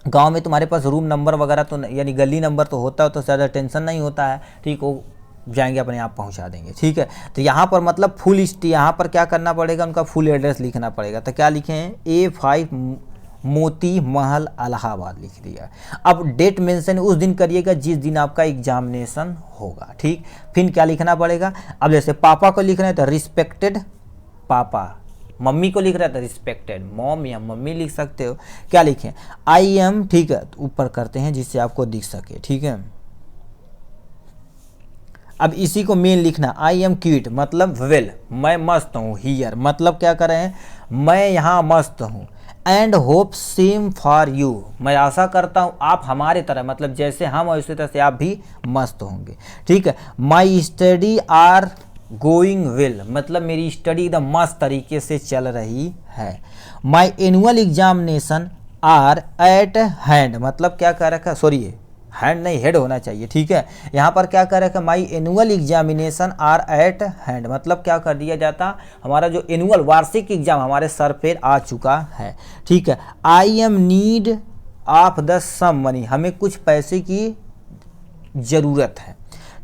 गांव में तुम्हारे पास रूम नंबर वगैरह तो यानी गली नंबर तो होता है, तो ज़्यादा टेंशन नहीं होता है, ठीक, वो जाएंगे अपने आप पहुंचा देंगे, ठीक है। तो यहाँ पर मतलब फुल यहाँ पर क्या करना पड़ेगा, उनका फुल एड्रेस लिखना पड़ेगा। तो क्या लिखे हैं, A5 मोती महल इलाहाबाद लिख दिया। अब डेट मेंशन उस दिन करिएगा जिस दिन आपका एग्जामिनेशन होगा, ठीक। फिर क्या लिखना पड़ेगा, अब जैसे पापा को लिख रहे हैं तो रिस्पेक्टेड पापा, मम्मी को लिख रहा है तो रिस्पेक्टेड मॉम या मम्मी लिख सकते हो। क्या लिखें, आई एम, ठीक है, तो ऊपर करते हैं जिससे आपको दिख सके, ठीक है। अब इसी को मेन लिखना, आई एम क्यूट मतलब वेल, मैं मस्त हूँ। हियर मतलब क्या कर रहे हैं, मैं यहाँ मस्त हूँ। And hope same for you, मैं आशा करता हूँ आप हमारे तरह, मतलब जैसे हम उसी तरह से आप भी मस्त होंगे, ठीक है। My study are going well मतलब मेरी स्टडी एकदम मस्त तरीके से चल रही है। My annual examination are at hand मतलब क्या कह रखा, सॉरी हैंड नहीं हेड होना चाहिए, ठीक है। यहाँ पर क्या कह रखा, my annual examination are at hand मतलब क्या कर दिया जाता, हमारा जो एनुअल वार्षिक एग्जाम हमारे सर पे आ चुका है, ठीक है। I am need of the some money हमें कुछ पैसे की ज़रूरत है,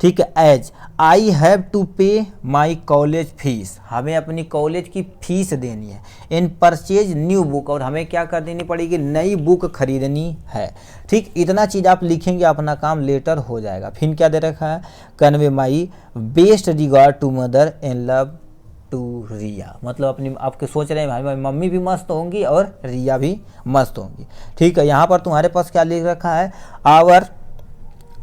ठीक है। एज आई हैव टू पे माई कॉलेज फीस हमें अपनी कॉलेज की फीस देनी है। इन परचेज न्यू बुक और हमें क्या कर देनी पड़ेगी, नई बुक खरीदनी है, ठीक। इतना चीज़ आप लिखेंगे, अपना काम लेटर हो जाएगा। फिर क्या दे रखा है, convey my best regard to mother and love to Riya मतलब अपनी आपके सोच रहे हैं भाई मम्मी भी मस्त होंगी और रिया भी मस्त होंगी, ठीक है। यहाँ पर तुम्हारे पास क्या लिख रखा है, आवर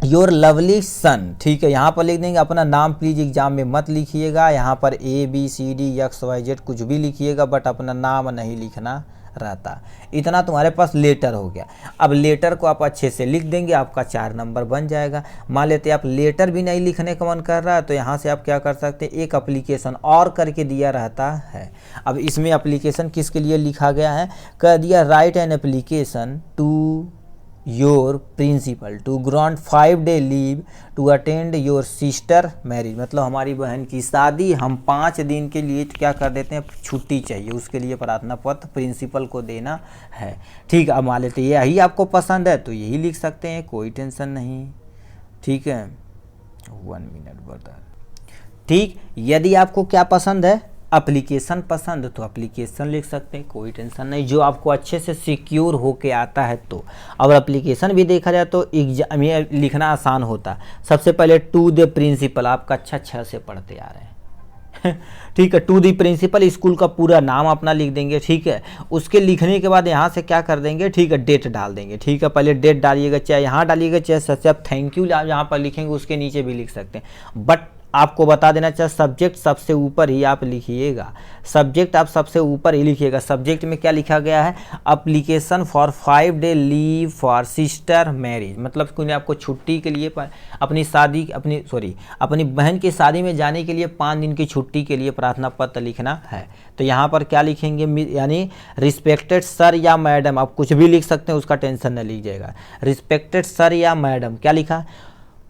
योर लवली सन, ठीक है। यहाँ पर लिख देंगे, अपना नाम प्लीज एग्जाम में मत लिखिएगा, यहाँ पर ABCD कुछ भी लिखिएगा, बट अपना नाम नहीं लिखना रहता। इतना तुम्हारे पास लेटर हो गया। अब लेटर को आप अच्छे से लिख देंगे, आपका 4 नंबर बन जाएगा। मान लेते आप लेटर भी नहीं लिखने का मन कर रहा है, तो यहाँ से आप क्या कर सकते हैं, एक एप्लीकेशन और करके दिया रहता है। अब इसमें एप्लीकेशन किसके लिए लिखा गया है, कह दिया write an application to your principal to grant 5 day leave to attend your sister marriage मतलब हमारी बहन की शादी, हम 5 दिन के लिए क्या कर देते हैं, छुट्टी चाहिए, उसके लिए प्रार्थना पत्र प्रिंसिपल को देना है, ठीक है। अब मान लेते यही आपको पसंद है तो यही लिख सकते हैं, कोई टेंशन नहीं, ठीक है। 1 मिनट बता, ठीक। यदि आपको क्या पसंद है, एप्लीकेशन पसंद तो एप्लीकेशन लिख सकते हैं, कोई टेंशन नहीं, जो आपको अच्छे से सिक्योर होके आता है तो। अब एप्लीकेशन भी देखा जाए तो एग्जाम में लिखना आसान होता। सबसे पहले टू द प्रिंसिपल आपका अच्छा 6 से पढ़ते आ रहे हैं ठीक है। टू दी प्रिंसिपल स्कूल का पूरा नाम अपना लिख देंगे, ठीक है। उसके लिखने के बाद यहाँ से क्या कर देंगे, ठीक है, डेट डाल देंगे, ठीक है। पहले डेट डालिएगा, चाहे यहाँ डालिएगा, चाहे सच आप थैंक यू आप यहाँ पर लिखेंगे उसके नीचे भी लिख सकते हैं, बट आपको बता देना चाहिए सब्जेक्ट सबसे ऊपर ही आप लिखिएगा, सब्जेक्ट आप सबसे ऊपर ही लिखिएगा। सब्जेक्ट में क्या लिखा गया है, application for 5 day leave for sister marriage मतलब कोई आपको छुट्टी के लिए अपनी अपनी बहन की शादी में जाने के लिए 5 दिन की छुट्टी के लिए प्रार्थना पत्र लिखना है। तो यहाँ पर क्या लिखेंगे, यानी रिस्पेक्टेड सर या मैडम, आप कुछ भी लिख सकते हैं, उसका टेंशन न लीजिएगा। रिस्पेक्टेड सर या मैडम क्या लिखा,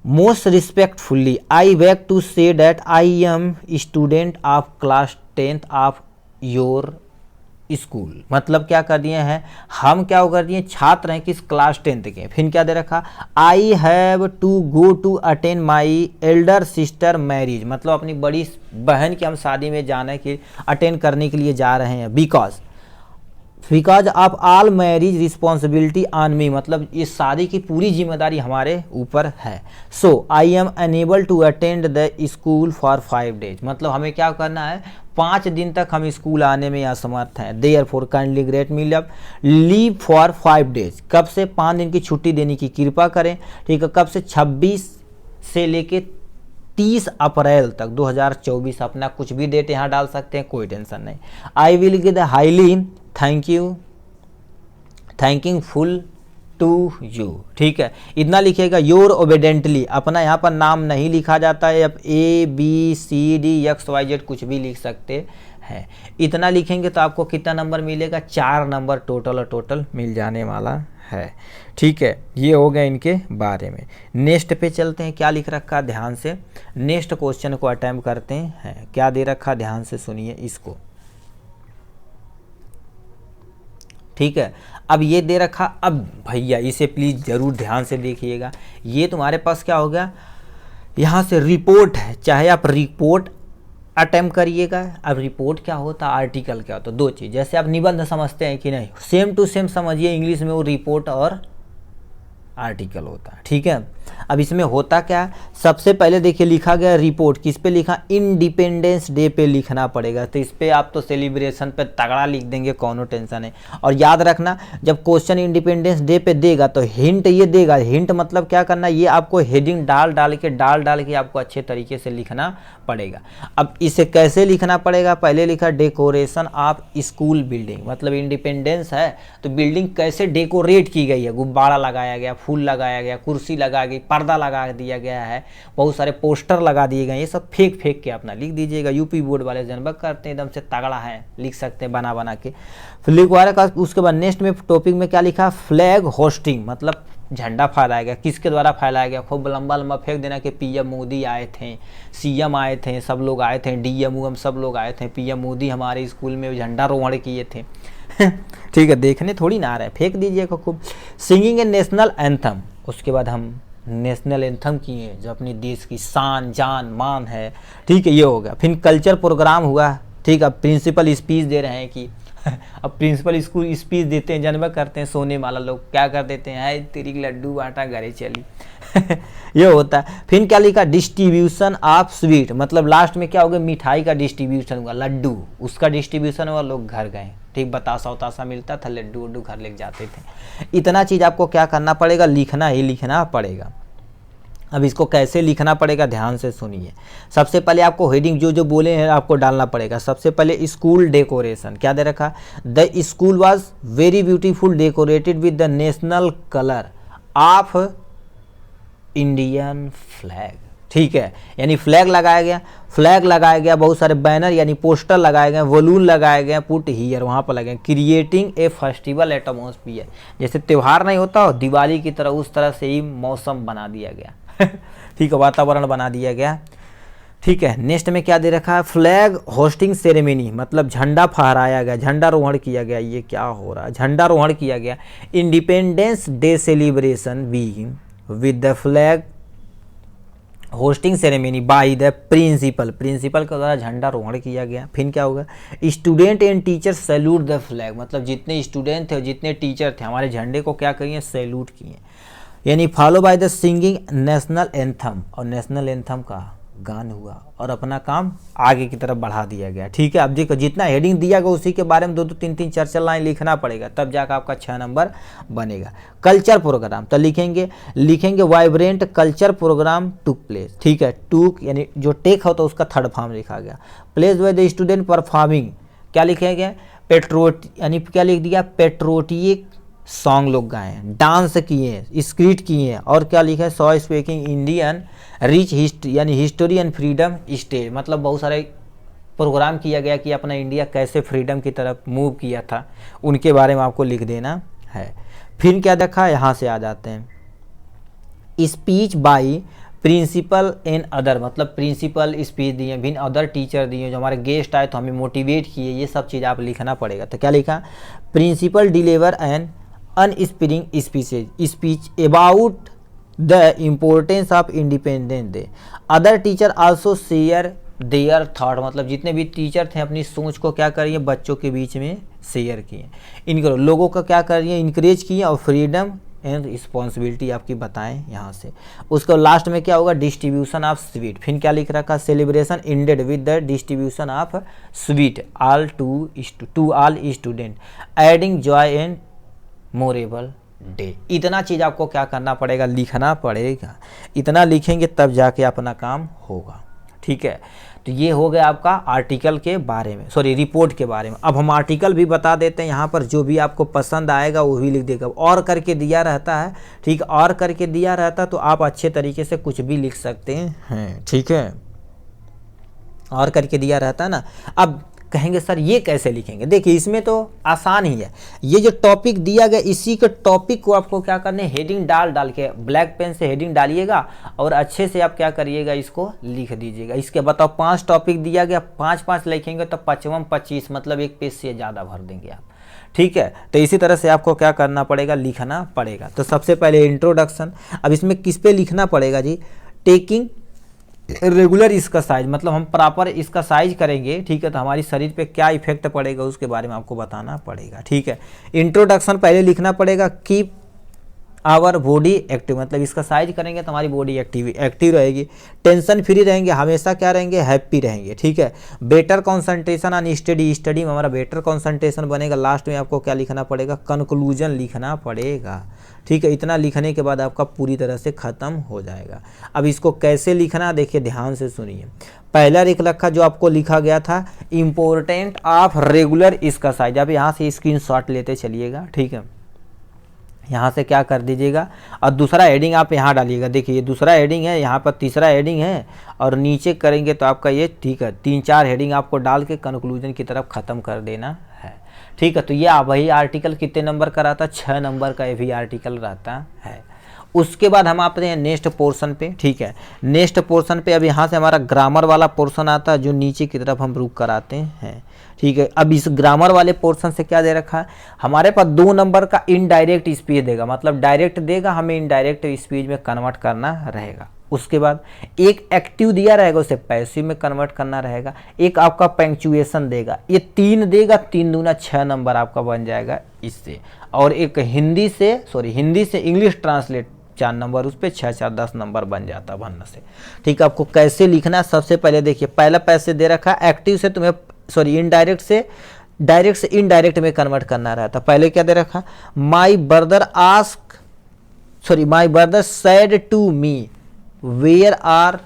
most respectfully I beg to say that I am student of class 10th of your school मतलब क्या कर दिए हैं, हम क्या कर दिए, छात्र हैं किस क्लास 10th के। फिर क्या दे रखा, I have to go to attend my elder sister marriage मतलब अपनी बड़ी बहन की हम शादी में जाने के अटेंड करने के लिए जा रहे हैं। Because of all marriage responsibility on me मतलब इस शादी की पूरी जिम्मेदारी हमारे ऊपर है। So I am unable to attend the school for 5 days मतलब हमें क्या करना है, 5 दिन तक हम स्कूल आने में असमर्थ हैं। Therefore kindly great me leave for 5 days कब से 5 दिन की छुट्टी देने की कृपा करें, ठीक है। कब से, 26 से लेके 30 अप्रैल तक 2024 अपना कुछ भी डेट यहाँ डाल सकते हैं, कोई टेंशन नहीं। I will give the highly thanking full to you, ठीक है। इतना लिखिएगा। योर ओबेडेंटली अपना यहाँ पर नाम नहीं लिखा जाता है, अब ABCD कुछ भी लिख सकते हैं। इतना लिखेंगे तो आपको कितना नंबर मिलेगा, 4 नंबर टोटल मिल जाने वाला है। ठीक है, ये हो गया इनके बारे में। नेक्स्ट पे चलते हैं, क्या लिख रखा ध्यान से नेक्स्ट क्वेश्चन को अटेम्प्ट करते हैं। क्या दे रखा ध्यान से सुनिए इसको। ठीक है, अब ये दे रखा, अब भैया इसे प्लीज़ ज़रूर ध्यान से देखिएगा। ये तुम्हारे पास क्या हो गया, यहाँ से रिपोर्ट है, चाहे आप रिपोर्ट अटेम्प्ट करिएगा। अब रिपोर्ट क्या होता है, आर्टिकल क्या होता है, दो चीज़। जैसे आप निबंध समझते हैं कि नहीं, सेम टू सेम समझिए, इंग्लिश में वो रिपोर्ट और आर्टिकल होता है। ठीक है, अब इसमें होता क्या है, सबसे पहले देखिए लिखा गया रिपोर्ट, किस पे लिखा, इंडिपेंडेंस डे पे लिखना पड़ेगा। तो इस पे आप तो सेलिब्रेशन पे तगड़ा लिख देंगे, कोनो टेंशन नहीं। और याद रखना, जब क्वेश्चन इंडिपेंडेंस डे पे देगा तो हिंट ये देगा, हिंट मतलब क्या करना, ये आपको हेडिंग डाल डाल के आपको अच्छे तरीके से लिखना पड़ेगा। अब इसे कैसे लिखना पड़ेगा, पहले लिखा डेकोरेशन ऑफ स्कूल बिल्डिंग, मतलब इंडिपेंडेंस है तो बिल्डिंग कैसे डेकोरेट की गई है, गुब्बारा लगाया गया, फूल लगाया गया, कुर्सी लगा गई, पर्दा लगा दिया गया है, बहुत सारे पोस्टर लगा दिए गए, ये सब फेंक फेंक के अपना लिख दीजिएगा। यूपी बोर्ड वाले जनबक करते हैं, एकदम से तगड़ा है, लिख सकते हैं बना बना के। फिर लिखवाने का उसके बाद नेक्स्ट में टॉपिक में क्या लिखा, फ्लैग होस्टिंग, मतलब झंडा फहराया गया, किसके द्वारा फैलाया गया, खूब लंबा लंबा फेंक देना कि पीएम मोदी आए थे, सीएम आए थे, सब लोग आए थे, डीएम सब लोग आए थे, पीएम मोदी हमारे स्कूल में झंडारोहण किए थे। ठीक है, देखने थोड़ी ना आ रहा है, फेंक दीजिएगा खूब। सिंगिंग ए नेशनल एंथम, उसके बाद हम नेशनल एंथम किए जो अपने देश की शान जान मान है। ठीक है, ये हो गया। फिर कल्चर प्रोग्राम हुआ। ठीक है, अब प्रिंसिपल स्पीच दे रहे हैं कि अब प्रिंसिपल स्कूल स्पीच देते हैं, जनबा करते हैं, सोने वाला लोग क्या कर देते हैं, है तेरी लड्डू बांटा घरे चली। ये होता है। फिर क्या लिखा, डिस्ट्रीब्यूशन ऑफ स्वीट, मतलब लास्ट में क्या होगा, मिठाई का डिस्ट्रीब्यूशन हुआ, लड्डू उसका डिस्ट्रीब्यूशन हुआ, लोग घर गए। ठीक, बतासा उतासा मिलता था, लड्डू उड्डू घर लेके जाते थे। इतना चीज़ आपको क्या करना पड़ेगा, लिखना ही लिखना पड़ेगा। अब इसको कैसे लिखना पड़ेगा ध्यान से सुनिए। सबसे पहले आपको हेडिंग जो जो बोले हैं आपको डालना पड़ेगा। सबसे पहले स्कूल डेकोरेशन, क्या दे रखा, the school was very beautiful decorated with the national colour of Indian flag. ठीक है, यानी फ्लैग लगाया गया, बहुत सारे बैनर यानी पोस्टर लगाए गए, बलून लगाए गए, पुट हियर वहाँ पर लगे, क्रिएटिंग ए फेस्टिवल एटमॉस्फियर, जैसे त्यौहार नहीं होता दिवाली की तरह, उस तरह से ही मौसम बना दिया गया। ठीक है, वातावरण बना दिया गया। ठीक है, नेक्स्ट में क्या दे रखा है, फ्लैग होस्टिंग सेरेमनी, मतलब झंडा फहराया गया, झंडारोहण किया गया। ये क्या हो रहा है, झंडारोहण किया गया। Independence day celebration be with the flag hosting ceremony by the principal के द्वारा झंडारोहण किया गया। फिर क्या होगा, student and teacher salute the flag, मतलब जितने स्टूडेंट थे और जितने टीचर थे हमारे झंडे को क्या करिए, सैल्यूट किए। यानी follow by the singing national anthem, और नेशनल एंथम का गान हुआ और अपना काम आगे की तरफ बढ़ा दिया गया। ठीक है, अब देखो जितना हेडिंग दिया गया उसी के बारे में 2-2 3-3 4-4 लाइन लिखना पड़ेगा, तब जाकर आपका 6 नंबर बनेगा। कल्चर प्रोग्राम तो लिखेंगे vibrant culture program took place. ठीक है, टुक यानी जो टेक होता है उसका थर्ड फॉर्म लिखा गया। Place by the student performing, क्या लिखेंगे, यानी क्या लिख दिया, पेट्रोटिक सॉन्ग लोग गाए, डांस किए, स्क्रिप्ट किए, और क्या लिखा है, saw speaking Indian rich history यानी हिस्टोरी एंड फ्रीडम स्टेज, मतलब बहुत सारे प्रोग्राम किया गया कि अपना इंडिया कैसे फ्रीडम की तरफ मूव किया था, उनके बारे में आपको लिख देना है। फिर क्या देखा, यहाँ से आ जाते हैं, speech by principal and other, मतलब प्रिंसिपल स्पीच दिए, भिन्न अदर टीचर दिए, जो हमारे गेस्ट आए तो हमें मोटिवेट किए, ये सब चीज़ आप लिखना पड़ेगा। तो क्या लिखा, principal deliver and inspiring speech about the importance of Independence Day, other teacher also share their thought, मतलब जितने भी टीचर थे अपनी सोच को क्या करिए, बच्चों के बीच में शेयर किए, इनको लोगों का क्या करिए, इंकरेज किए, और फ्रीडम एंड रिस्पॉन्सिबिलिटी आपकी बताएं यहाँ से। उसको लास्ट में क्या होगा, डिस्ट्रीब्यूशन ऑफ स्वीट। फिर क्या लिख रखा, celebration ended with the distribution of sweet all to all student adding joy and memorable day. इतना चीज़ आपको क्या करना पड़ेगा, लिखना पड़ेगा। इतना लिखेंगे तब जाके अपना काम होगा। ठीक है, तो ये हो गया आपका आर्टिकल के बारे में, सॉरी रिपोर्ट के बारे में। अब हम आर्टिकल भी बता देते हैं, यहाँ पर जो भी आपको पसंद आएगा वो भी लिख देगा। और करके दिया रहता है, ठीक, और करके दिया रहता तो आप अच्छे तरीके से कुछ भी लिख सकते हैं। ठीक है, और करके दिया रहता है ना। अब कहेंगे सर ये कैसे लिखेंगे, देखिए इसमें तो आसान ही है। ये जो टॉपिक दिया गया इसी के टॉपिक को आपको क्या करना है, हेडिंग डाल के ब्लैक पेन से हेडिंग डालिएगा और अच्छे से आप क्या करिएगा, इसको लिख दीजिएगा। इसके बताओ 5 टॉपिक दिया गया, 5 लिखेंगे तो 5×5 मतलब 1 पेज से ज़्यादा भर देंगे आप, ठीक है। तो इसी तरह से आपको क्या करना पड़ेगा, लिखना पड़ेगा। तो सबसे पहले इंट्रोडक्शन, अब इसमें किस पे लिखना पड़ेगा जी, टेकिंग रेगुलर इसका साइज, मतलब हम प्रॉपर इसका साइज करेंगे, ठीक है, तो हमारी शरीर पे क्या इफेक्ट पड़ेगा उसके बारे में आपको बताना पड़ेगा, ठीक है। इंट्रोडक्शन पहले लिखना पड़ेगा, कीप आवर बॉडी एक्टिव, मतलब इसका साइज करेंगे तो हमारी बॉडी एक्टिव रहेगी, टेंशन फ्री रहेंगे, हमेशा क्या रहेंगे, हैप्पी रहेंगे, ठीक है। बेटर कंसंट्रेशन ऑन स्टडी में हमारा बेटर कंसंट्रेशन बनेगा। लास्ट में आपको क्या लिखना पड़ेगा, कंक्लूजन लिखना पड़ेगा, ठीक है। इतना लिखने के बाद आपका पूरी तरह से ख़त्म हो जाएगा। अब इसको कैसे लिखना, देखिए ध्यान से सुनिए। पहला रेखा जो आपको लिखा गया था, इम्पोर्टेंट ऑफ रेगुलर इसका साइज, अब यहाँ से स्क्रीनशॉट लेते चलिएगा, ठीक है। यहाँ से क्या कर दीजिएगा और दूसरा हेडिंग आप यहाँ डालिएगा। देखिए ये दूसरा हेडिंग है, यहाँ पर तीसरा हेडिंग है और नीचे करेंगे तो आपका ये, ठीक है, 3-4 हेडिंग आपको डाल के कंक्लूजन की तरफ ख़त्म कर देना है, ठीक है। तो ये वही आर्टिकल कितने नंबर का रहता है, 6 नंबर का ये भी आर्टिकल रहता है। उसके बाद हम आते हैं नेक्स्ट पोर्शन पे, ठीक है। नेक्स्ट पोर्शन पे अब यहाँ से हमारा ग्रामर वाला पोर्शन आता है जो नीचे की तरफ हम रुक कर आते हैं, ठीक है। अब इस ग्रामर वाले पोर्शन से क्या दे रखा है, हमारे पास 2 नंबर का इनडायरेक्ट स्पीच देगा, मतलब डायरेक्ट देगा, हमें इनडायरेक्ट स्पीच में कन्वर्ट करना रहेगा। उसके बाद एक एक्टिव दिया रहेगा, उसे पैसिव में कन्वर्ट करना रहेगा। एक आपका पंक्चुएशन देगा, ये 3 देगा, 3 दूना 6 नंबर आपका बन जाएगा इससे। और एक हिंदी से इंग्लिश ट्रांसलेट 4 नंबर, उस पर 6-4 10 नंबर बन जाता बनने से, ठीक है। आपको कैसे लिखना है, सबसे पहले देखिए पहला पैसे दे रखा है, एक्टिव से तुम्हें इनडायरेक्ट से डायरेक्ट से इनडायरेक्ट में कन्वर्ट करना रहता। पहले क्या दे रखा, my brother said to me where are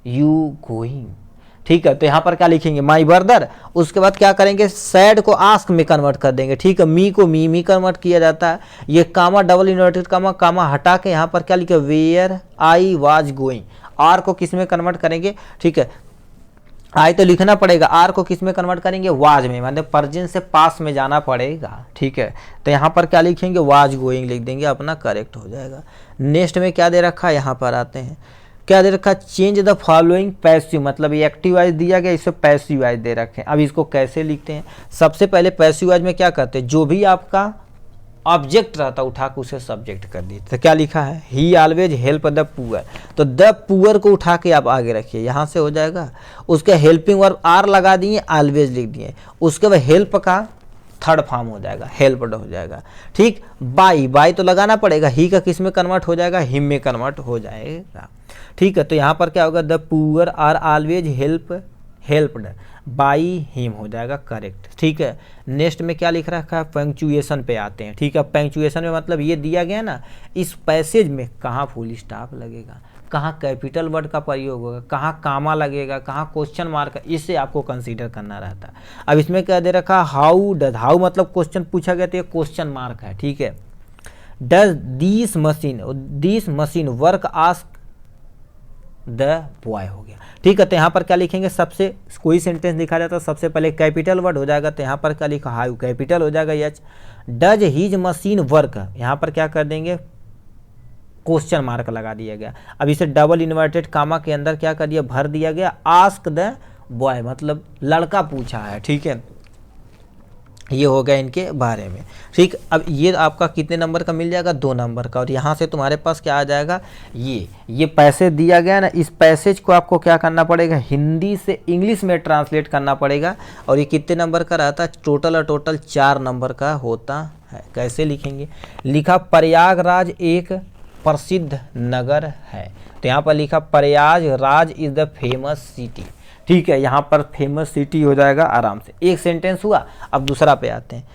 you going, ठीक है। तो यहाँ पर क्या लिखेंगे, माई ब्रदर, उसके बाद क्या करेंगे, सैड को आस्क में कन्वर्ट कर देंगे, ठीक है। मी को मी कन्वर्ट किया जाता है। ये कामा डबल इन्वर्टेड कामा हटा के यहाँ पर क्या लिखे, where I was going. Are को किस में कन्वर्ट करेंगे, ठीक है, आई तो लिखना पड़ेगा, आर को किस में कन्वर्ट करेंगे, वाज में, मतलब प्रेजेंट से पास में जाना पड़ेगा, ठीक है। तो यहाँ पर क्या लिखेंगे, वाज गोइंग लिख देंगे, अपना करेक्ट हो जाएगा। नेक्स्ट में क्या दे रखा है, यहाँ पर आते हैं, क्या दे रखा, चेंज द फॉलोइंग पैसिव, मतलब ये एक्टिव वाइज दिया गया, इसे पैसिव वाइज दे रखे हैं। अब इसको कैसे लिखते हैं, सबसे पहले पैसिव वाइज में क्या करते हैं, जो भी आपका ऑब्जेक्ट रहता उठा के उसे सब्जेक्ट कर दिए। तो क्या लिखा है, ही ऑलवेज हेल्प द पुअर, तो द पुअर को उठा के आप आगे रखिए, यहाँ से हो जाएगा। उसके हेल्पिंग वर्ब आर लगा दिए, ऑलवेज लिख दिए। उसके बाद हेल्प का थर्ड फॉर्म हो जाएगा, हेल्प्ड हो जाएगा, ठीक। बाई तो लगाना पड़ेगा, ही का किस में कन्वर्ट हो जाएगा, हिम में कन्वर्ट हो जाएगा, ठीक है। तो यहाँ पर क्या होगा, the poor are always helped by him हो जाएगा, करेक्ट, ठीक है। नेक्स्ट में क्या लिख रखा है, पंक्चुएशन पे आते हैं, ठीक है। पंक्चुएशन में मतलब ये दिया गया ना, इस पैसेज में कहाँ फुल स्टॉप लगेगा, कहाँ कैपिटल वर्ड का प्रयोग होगा, कहाँ कामा लगेगा, कहाँ क्वेश्चन मार्क, इससे आपको कंसीडर करना रहता है। अब इसमें क्या दे रखा, हाउ मतलब क्वेश्चन पूछा गया तो ये क्वेश्चन मार्क है, ठीक है। Does this machine work ask the boy हो गया, ठीक है। तो यहाँ पर क्या लिखेंगे, सबसे कोई सेंटेंस लिखा जाता है सबसे पहले कैपिटल वर्ड हो जाएगा, तो यहाँ पर क्या लिखा, हाउ कैपिटल हो जाएगा, यच। डज हीज मशीन वर्क, यहाँ पर क्या कर देंगे, क्वेश्चन मार्क लगा दिया गया। अब इसे डबल इन्वर्टेड कामा के अंदर क्या कर दिया, भर दिया गया, आस्क द बॉय, मतलब लड़का पूछा है, ठीक है। ये हो गया इनके बारे में, ठीक। अब ये आपका कितने नंबर का मिल जाएगा, 2 नंबर का। और यहाँ से तुम्हारे पास क्या आ जाएगा, ये पैसेज दिया गया ना, इस पैसेज को आपको क्या करना पड़ेगा, हिंदी से इंग्लिश में ट्रांसलेट करना पड़ेगा। और ये कितने नंबर का रहता है, टोटल 4 नंबर का होता है। कैसे लिखेंगे, लिखा प्रयागराज एक प्रसिद्ध नगर है, तो यहाँ पर लिखा Prayagraj is the famous city, ठीक है। यहाँ पर फेमस सिटी हो जाएगा आराम से, एक सेंटेंस हुआ। अब दूसरा पे आते हैं,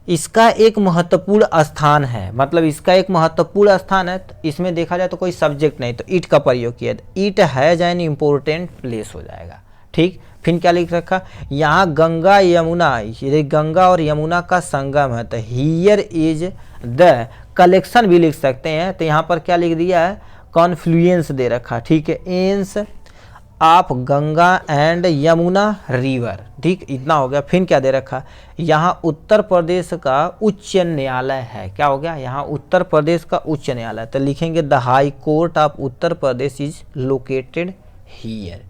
इसका एक महत्वपूर्ण स्थान है, मतलब इसका एक महत्वपूर्ण स्थान है, तो इसमें देखा जाए तो कोई सब्जेक्ट नहीं, तो इट का प्रयोग किया, it has an important place हो जाएगा, ठीक। फिर क्या लिख रखा, यहाँ गंगा यमुना, ये गंगा और यमुना का संगम है, तो हियर इज द कलेक्शन भी लिख सकते हैं। तो यहाँ पर क्या लिख दिया है, कॉन्फ्लुएंस दे रखा, ठीक है। एंस of Ganga and Yamuna river, ठीक, इतना हो गया। फिर क्या दे रखा, यहाँ उत्तर प्रदेश का उच्च न्यायालय है, क्या हो गया, यहाँ उत्तर प्रदेश का उच्च न्यायालय, तो लिखेंगे the high court of Uttar Pradesh is located here,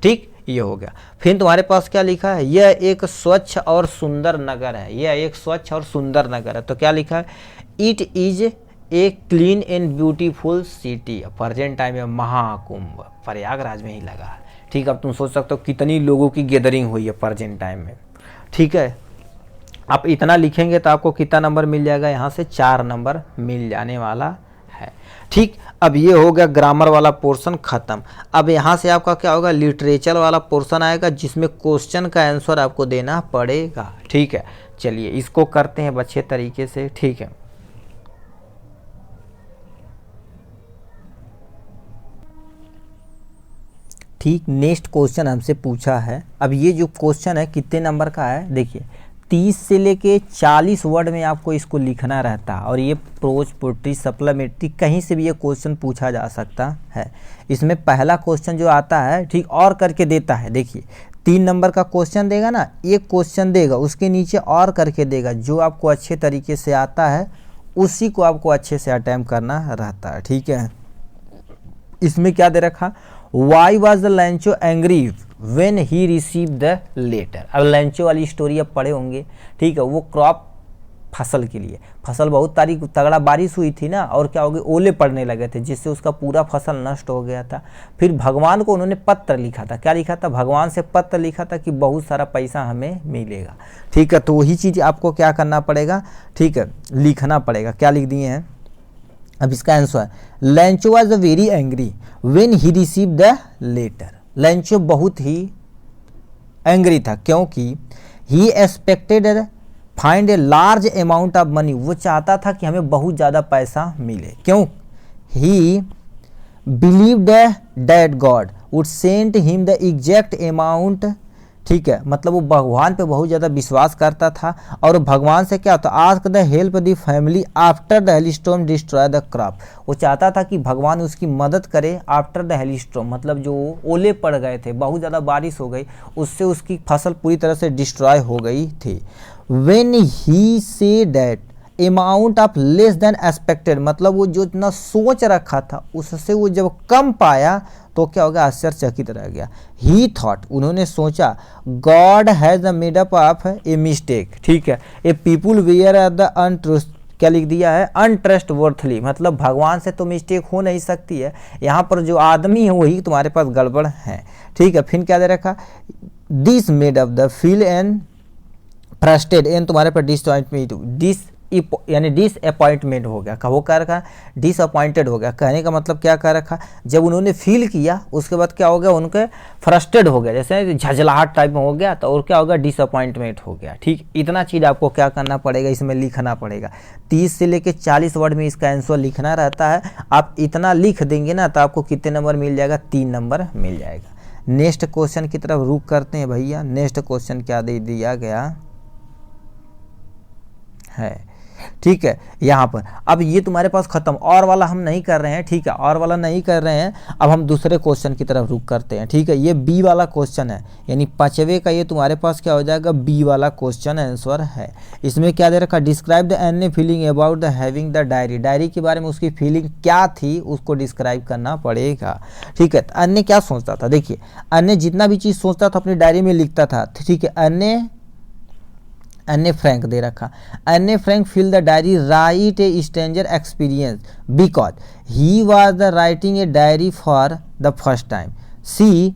ठीक, ये हो गया। फिर तुम्हारे पास क्या लिखा है, यह एक स्वच्छ और सुंदर नगर है, यह एक स्वच्छ और सुंदर नगर है, तो क्या लिखा है, it is a clean and beautiful city, present time में महाकुंभ प्रयागराज में ही लगा है, ठीक। अब तुम सोच सकते हो कितनी लोगों की गैदरिंग हुई है प्रेजेंट टाइम में, ठीक है। आप इतना लिखेंगे तो आपको कितना नंबर मिल जाएगा, यहाँ से 4 नंबर मिल जाने वाला है, ठीक। अब ये हो गया ग्रामर वाला पोर्शन खत्म। अब यहाँ से आपका क्या होगा, लिटरेचर वाला पोर्शन आएगा जिसमें क्वेश्चन का आंसर आपको देना पड़ेगा, ठीक है। चलिए इसको करते हैं अच्छे तरीके से, ठीक है। ठीक, नेक्स्ट क्वेश्चन हमसे पूछा है। अब ये जो क्वेश्चन है कितने नंबर का है, देखिए 30 से लेके 40 वर्ड में आपको इसको लिखना रहता है, और ये प्रोज, पोट्री, सप्लीमेंट्री कहीं से भी ये क्वेश्चन पूछा जा सकता है। इसमें पहला क्वेश्चन जो आता है, ठीक, और करके देता है, देखिए 3 नंबर का क्वेश्चन देगा ना, एक क्वेश्चन देगा उसके नीचे और करके देगा, जो आपको अच्छे तरीके से आता है उसी को आपको अच्छे से अटेम्प्ट करना रहता है, ठीक है। इसमें क्या दे रखा, why was the Lencho angry when he receive the letter. अब लैंचो वाली स्टोरी अब पढ़े होंगे, ठीक है। वो क्रॉप फसल के लिए, फसल बहुत तगड़ा बारिश हुई थी ना, और क्या हो गया, ओले पड़ने लगे थे जिससे उसका पूरा फसल नष्ट हो गया था। फिर भगवान को उन्होंने पत्र लिखा था, क्या लिखा था, भगवान से पत्र लिखा था कि बहुत सारा पैसा हमें मिलेगा, ठीक है। तो वही चीज़ आपको क्या करना पड़ेगा, ठीक है, लिखना पड़ेगा। क्या लिख दिए हैं, अब इसका आंसर है, Lencho was very angry when he receive the letter. Lencho बहुत ही एंग्री था क्योंकि he expected find a large amount of money, वो चाहता था कि हमें बहुत ज़्यादा पैसा मिले, क्यों, ही believed that God would send him the exact amount, ठीक है। मतलब वो भगवान पे बहुत ज़्यादा विश्वास करता था, और भगवान से क्या होता, ask the help the family after the hailstorm destroy the crop. वो चाहता था कि भगवान उसकी मदद करे आफ्टर द हेलस्टॉर्म, मतलब जो ओले पड़ गए थे, बहुत ज़्यादा बारिश हो गई, उससे उसकी फसल पूरी तरह से डिस्ट्रॉय हो गई थी। When he say that amount of less than expected, मतलब वो जो इतना सोच रखा था उससे वो जब कम पाया तो क्या होगा, आश्चर्यचकित रह गया। ही थॉट, उन्होंने सोचा, God has made up of a mistake, ठीक है, ए पीपुल वेयर आर द अनट्रस्ट, क्या लिख दिया है, अनट्रस्ट वर्थली, मतलब भगवान से तो मिस्टेक हो नहीं सकती है, यहाँ पर जो आदमी है वही तुम्हारे पास गड़बड़ है, ठीक है। फिर क्या दे रखा, this made up the feel and frustrated and तुम्हारे पर डिस यानी डिसअपॉइंटमेंट हो गया, वो कह रखा डिसअपॉइंटेड हो गया, कहने का मतलब क्या कह रखा, जब उन्होंने फील किया उसके बाद क्या हो गया, उनके फ्रस्ट्रेटेड हो गया, जैसे झजलाहट टाइप में हो गया, तो और क्या होगा, डिसअपॉइंटमेंट हो गया, ठीक। इतना चीज़ आपको क्या करना पड़ेगा, इसमें लिखना पड़ेगा। 30 से लेकर 40 वर्ड में इसका आंसर लिखना रहता है। आप इतना लिख देंगे ना तो आपको कितने नंबर मिल जाएगा, 3 नंबर मिल जाएगा। नेक्स्ट क्वेश्चन की तरफ रुक करते हैं भैया। नेक्स्ट क्वेश्चन क्या दे दिया गया है, ठीक है, यहाँ पर। अब ये तुम्हारे पास खत्म, और वाला हम नहीं कर रहे हैं, ठीक है, और वाला नहीं कर रहे हैं। अब हम दूसरे क्वेश्चन की तरफ रुक करते हैं, ठीक है। ये बी वाला क्वेश्चन है, यानी 5वें का ये तुम्हारे पास क्या हो जाएगा, बी वाला क्वेश्चन आंसर है। इसमें क्या दे रखा, डिस्क्राइब द अन्य feeling about the having the diary. Diary के बारे में उसकी फीलिंग क्या थी उसको डिस्क्राइब करना पड़ेगा, ठीक है। अन्य क्या सोचता था, देखिए अन्य जितना भी चीज़ सोचता था अपनी डायरी में लिखता था, ठीक है। अन्य फ्रैंक दे रखा, Anne Frank feel the diary write a stranger experience because he was the writing a diary for the first time. See,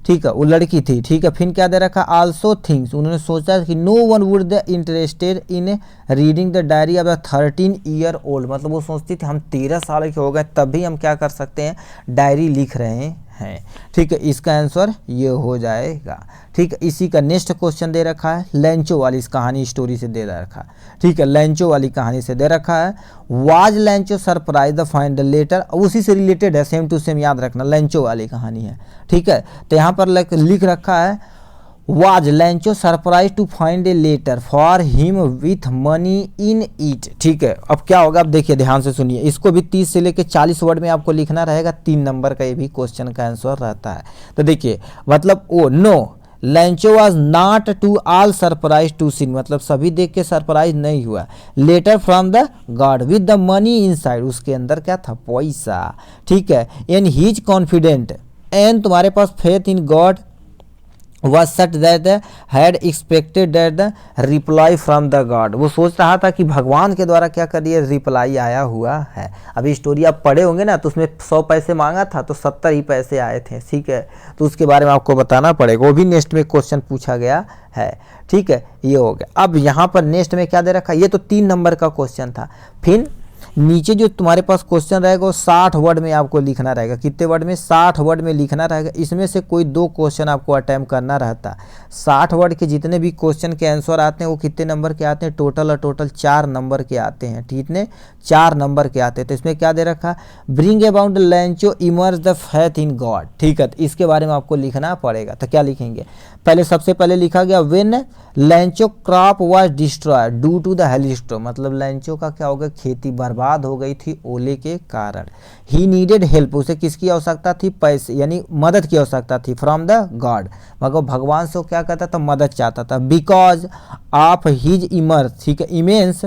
ठीक है, वो लड़की थी, ठीक है। फिर क्या दे रखा, आल्सो थिंग्स, उन्होंने सोचा कि no one would the interested in reading the diary of the 13 year old, मतलब वो सोचती थी हम 13 साल के हो गए तब भी हम क्या कर सकते हैं, डायरी लिख रहे हैं, ठीक है। इसका आंसर ये हो जाएगा, ठीक है। इसी का नेक्स्ट क्वेश्चन दे रखा है, लैंचो वाली इस कहानी स्टोरी से दे रखा है, ठीक है, लैंचो वाली कहानी से दे रखा है। Was Lencho surprise the find the letter, उसी से रिलेटेड है, सेम टू सेम याद रखना, लैंचो वाली कहानी है, ठीक है। तो यहाँ पर लिख रखा है, was Lencho surprise to find a letter for him with money in it. ठीक है, अब क्या होगा, अब देखिए ध्यान से सुनिए, इसको भी 30 से लेकर 40 वर्ड में आपको लिखना रहेगा। 3 नंबर का ये भी क्वेश्चन का आंसर रहता है। तो देखिए मतलब oh no Lencho was not to all surprise to seen, मतलब सभी देख के सरप्राइज नहीं हुआ। Letter from the God with the money inside, उसके अंदर क्या था, पैसा। ठीक है, and he is confident and तुम्हारे पास faith in God was such that had expected that the reply from the God, वो सोच रहा था कि भगवान के द्वारा क्या कर दिया, रिप्लाई आया हुआ है। अभी स्टोरी आप पढ़े होंगे ना, तो उसमें 100 पैसे मांगा था तो 70 ही पैसे आए थे। ठीक है, तो उसके बारे में आपको बताना पड़ेगा, वो भी नेक्स्ट में क्वेश्चन पूछा गया है। ठीक है, ये हो गया। अब यहाँ पर नेक्स्ट में क्या दे रखा, ये तो 3 नंबर का क्वेश्चन था। फिर नीचे जो तुम्हारे पास क्वेश्चन रहेगा वो 60 वर्ड में आपको लिखना रहेगा। कितने वर्ड में, 60 वर्ड में लिखना रहेगा। इसमें से कोई 2 क्वेश्चन आपको अटेम्प्ट करना रहता है। 60 वर्ड के जितने भी क्वेश्चन के आंसर आते हैं वो कितने नंबर के आते हैं, टोटल और टोटल 4 नंबर के आते हैं। ठीक है, 4 नंबर के आते हैं। तो इसमें क्या दे रखा, bring about लैंचो emerge the faith in God. ठीक है, तो इसके बारे में आपको लिखना पड़ेगा। तो क्या लिखेंगे, पहले सबसे पहले लिखा गया when Lencho crop was destroyed due to the hailstorm, मतलब लैंचो का क्या हो गया, खेती बर्बाद हो गई थी ओले के कारण। ही नीडेड हेल्प, उसे किसकी आवश्यकता थी, पैसे यानी मदद की आवश्यकता थी। फ्रॉम द गॉड, मतलब भगवान से वो क्या कहता था, मदद चाहता था। बिकॉज ऑफ हिज इमर्स, ठीक है, इमेंस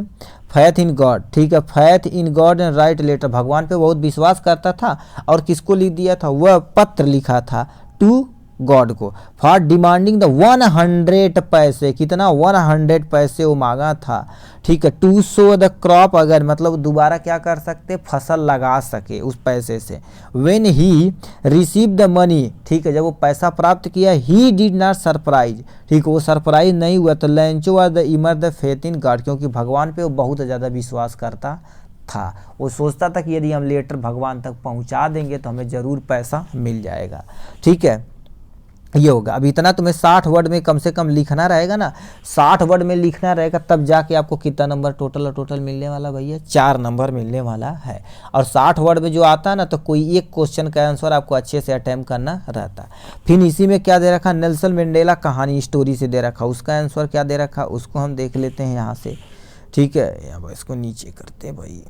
फैथ इन गॉड। ठीक है, faith in God and write letter, भगवान पे बहुत विश्वास करता था और किसको लिख दिया था, वह पत्र लिखा था टू गॉड को। फॉर डिमांडिंग द 100 पैसे, कितना, 100 पैसे वो मांगा था। ठीक है, टू सो द क्रॉप, अगर मतलब दोबारा क्या कर सकते, फसल लगा सके उस पैसे से। When he receive the money, ठीक है, जब वो पैसा प्राप्त किया, ही डिड नॉट सरप्राइज, ठीक है, वो सरप्राइज नहीं हुआ। तो लैंचो वाज द इमर द फेथ इन गॉड, क्योंकि भगवान पे वो बहुत ज़्यादा विश्वास करता था। वो सोचता था कि यदि हम लेटर भगवान तक पहुंचा देंगे तो हमें ज़रूर पैसा मिल जाएगा। ठीक है, ये होगा। अब इतना तुम्हें 60 वर्ड में कम से कम लिखना रहेगा ना, 60 वर्ड में लिखना रहेगा, तब जाके आपको कितना नंबर टोटल मिलने वाला भैया, 4 नंबर मिलने वाला है। और 60 वर्ड में जो आता है ना, तो कोई एक क्वेश्चन का आंसर आपको अच्छे से अटेम्प्ट करना रहता है। फिर इसी में क्या दे रखा, नेल्सन मंडेला कहानी स्टोरी से दे रखा, उसका आंसर क्या दे रखा, उसको हम देख लेते हैं यहाँ से। ठीक है, अब इसको नीचे करते हैं भाई।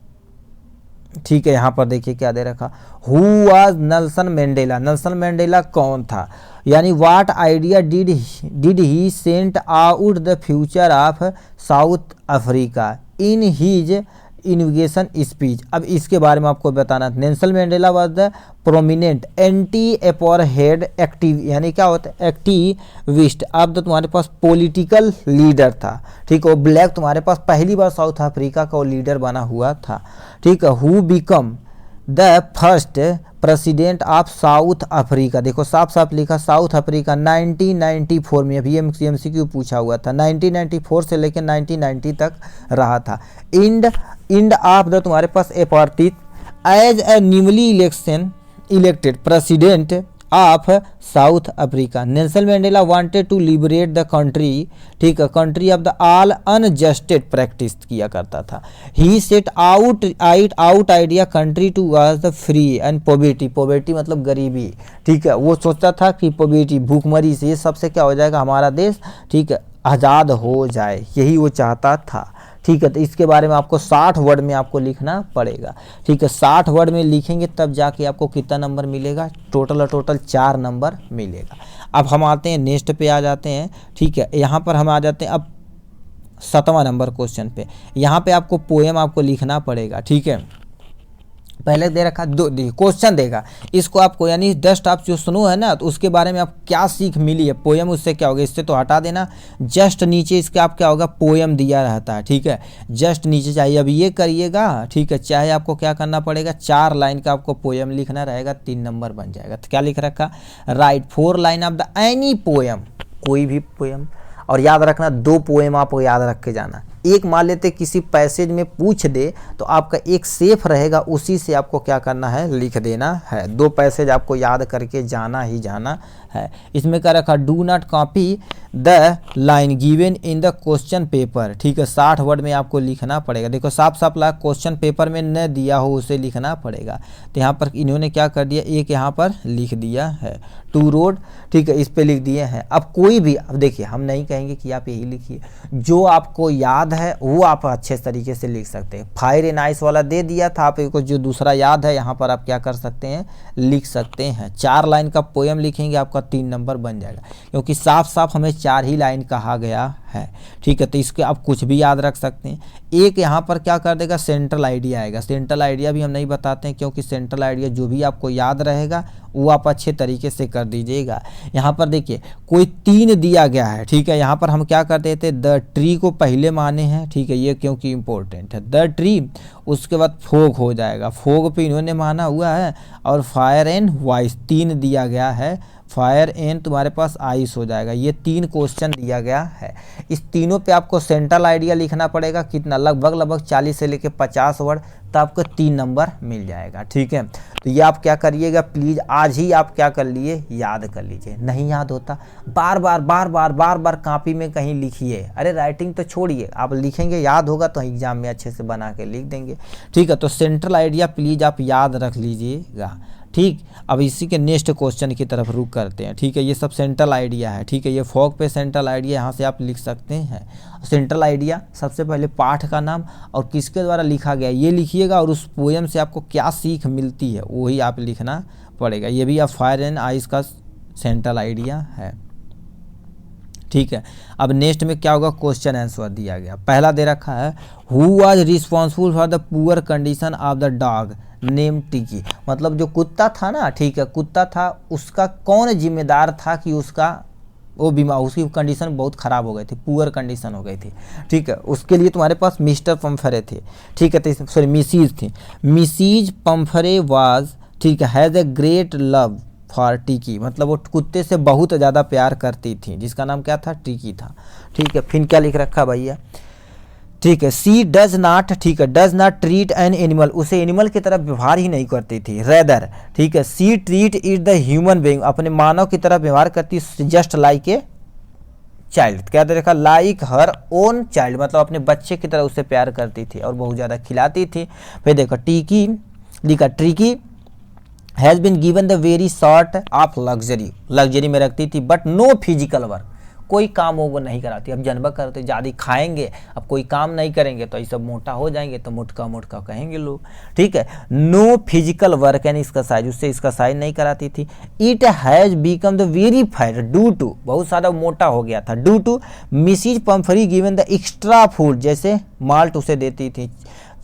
ठीक है, यहाँ पर देखिए क्या दे रखा, who was Nelson Mandela, Nelson Mandela कौन था, यानी what idea did he sent out the future of South Africa in his inauguration speech. अब इसके बारे में आपको बताना, Nelson Mandela was the prominent anti apartheid active, यानी क्या होता है, एक्टिविस्ट। अब तो तुम्हारे पास पॉलिटिकल लीडर था। ठीक है, वो ब्लैक तुम्हारे पास पहली बार साउथ अफ्रीका का वो लीडर बना हुआ था। ठीक है, who become the first president of South Africa, देखो साफ साफ लिखा साउथ अफ्रीका 1994 में, अभी एमसीक्यू पूछा हुआ था, 1994 से लेकर 1990 तक रहा था। इंड ऑफ द तुम्हारे पास apartheid as a newly elected president of South Africa. Nelson Mandela wanted to liberate the country, ठीक है, country of the all unjusted practice किया करता था। He set out idea country to was the free and poverty मतलब गरीबी। ठीक है, वो सोचता था कि पॉवर्टी भूखमरी से ये सबसे क्या हो जाएगा, हमारा देश, ठीक है, आज़ाद हो जाए, यही वो चाहता था। ठीक है, तो इसके बारे में आपको 60 वर्ड में आपको लिखना पड़ेगा। ठीक है, 60 वर्ड में लिखेंगे तब जाके आपको कितना नंबर मिलेगा, टोटल 4 नंबर मिलेगा। अब हम आते हैं नेक्स्ट पे आ जाते हैं। ठीक है, यहाँ पर हम आ जाते हैं अब 7वां नंबर क्वेश्चन पे। यहाँ पे आपको पोएम आपको लिखना पड़ेगा। ठीक है, पहले दे रखा क्वेश्चन देगा, इसको आपको यानी जस्ट आप जो सुनो है ना, तो उसके बारे में आप क्या सीख मिली है, पोएम उससे क्या होगा, इससे तो हटा देना। जस्ट नीचे इसके आप क्या होगा, पोएम दिया रहता है। ठीक है, जस्ट नीचे चाहिए। अब ये करिएगा, ठीक है, चाहे आपको क्या करना पड़ेगा, 4 लाइन का आपको पोएम लिखना रहेगा, 3 नंबर बन जाएगा। तो क्या लिख रखा, right 4 line of the any poem, कोई भी पोएम। और याद रखना 2 पोएम आपको याद रख के जाना, एक मान लेते किसी पैसेज में पूछ दे तो आपका एक सेफ रहेगा, उसी से आपको क्या करना है, लिख देना है। 2 पैसेज आपको याद करके जाना ही जाना है। इसमें क्या रखा, do not copy the line given in the question paper, ठीक है। 60 वर्ड में आपको लिखना पड़ेगा। देखो साफ साफ ला क्वेश्चन पेपर में न दिया हो उसे लिखना पड़ेगा। तो यहाँ पर इन्होंने क्या कर दिया, एक यहाँ पर लिख दिया है, टू रोड, ठीक है, इस पे लिख दिए हैं। अब कोई भी, अब देखिए हम नहीं कहेंगे कि आप यही लिखिए, जो आपको याद है वो आप अच्छे तरीके से लिख सकते हैं। फायर एंड आइस वाला दे दिया था आपको, जो दूसरा याद है यहाँ पर आप क्या कर सकते हैं, लिख सकते हैं। 4 लाइन का पोएम लिखेंगे, आपका 3 नंबर बन जाएगा, क्योंकि साफ साफ हमें 4 ही लाइन कहा गया है, ठीक है। तो इसके आप कुछ भी याद रख सकते हैं। एक यहाँ पर क्या कर देगा, सेंट्रल आइडिया आएगा। सेंट्रल आइडिया भी हम नहीं बताते हैं, क्योंकि सेंट्रल आइडिया जो भी आपको याद रहेगा वो आप अच्छे तरीके से कर दीजिएगा। यहाँ पर देखिए कोई 3 दिया गया है, ठीक है। यहाँ पर हम क्या कर देते, द ट्री को पहले माने हैं, ठीक है, ये क्योंकि इंपॉर्टेंट है। द ट्री, उसके बाद फोग हो जाएगा, फोग पे इन्होंने माना हुआ है, और फायर एंड वाइस 3 दिया गया है, फायर एंड तुम्हारे पास आइस हो जाएगा। ये 3 क्वेश्चन दिया गया है। इस तीनों पे आपको सेंट्रल आइडिया लिखना पड़ेगा, कितना, लगभग 40 से लेके 50 वर्ड, तो आपको 3 नंबर मिल जाएगा, ठीक है। तो ये आप क्या करिएगा, प्लीज़ आज ही आप क्या कर लिए, याद कर लीजिए। नहीं याद होता बार बार कॉपी में कहीं लिखिए। अरे राइटिंग तो छोड़िए, आप लिखेंगे याद होगा तो एग्जाम में अच्छे से बना के लिख देंगे, ठीक है। तो सेंट्रल आइडिया प्लीज़ आप याद रख लीजिएगा, ठीक। अब इसी के नेक्स्ट क्वेश्चन की तरफ रुक करते हैं, ठीक है। ये सब सेंट्रल आइडिया है, ठीक है। ये फॉग पे सेंट्रल आइडिया यहाँ से आप लिख सकते हैं। सेंट्रल आइडिया सबसे पहले पाठ का नाम और किसके द्वारा लिखा गया ये लिखिएगा, और उस पोएम से आपको क्या सीख मिलती है वही आप लिखना पड़ेगा। ये भी आप फायर एंड आइस का सेंट्रल आइडिया है, ठीक है। अब नेक्स्ट में क्या होगा, क्वेश्चन आंसर दिया गया। पहला दे रखा है, who was responsible for the poor condition of the dog name टिकी, मतलब जो कुत्ता था ना, ठीक है, कुत्ता था, उसका कौन जिम्मेदार था कि उसका वो बीमार, उसकी कंडीशन बहुत ख़राब हो गई थी, पुअर कंडीशन हो गई थी, ठीक है। उसके लिए तुम्हारे पास मिस्टर पम्फरे थे, ठीक है, तो सॉरी मिसीज थी। मिसीज पम्फरे वाज, ठीक है, has a great love for टिकी, मतलब वो कुत्ते से बहुत ज़्यादा प्यार करती थी, जिसका नाम क्या था, टिकी था, ठीक है। फिर क्या लिख रखा भैया, ठीक है, सी डज नॉट, ठीक है, does not treat an animal, उसे एनिमल की तरह व्यवहार ही नहीं करती थी। रेदर, ठीक है, see treat is the human being, अपने मानव की तरह व्यवहार करती, जस्ट लाइक ए चाइल्ड, क्या देखा, लाइक हर ओन चाइल्ड, मतलब अपने बच्चे की तरह उससे प्यार करती थी और बहुत ज़्यादा खिलाती थी। फिर देखो टिकी लिखा, tricky has been given the very sort of luxury, luxury में रखती थी, बट नो फिजिकल वर्क, कोई काम वो नहीं कराती। अब जनबा करते ज़्यादा खाएंगे, अब कोई काम नहीं करेंगे तो ये सब मोटा हो जाएंगे, तो मोटका कहेंगे लोग, ठीक है। नो फिजिकल वर्क, यानी इसका साइज, उससे इसका साइज नहीं कराती थी। It has become the very fat due to, बहुत ज़्यादा मोटा हो गया था, due to Mrs Pumphrey given the extra food, जैसे माल्ट उसे देती थी,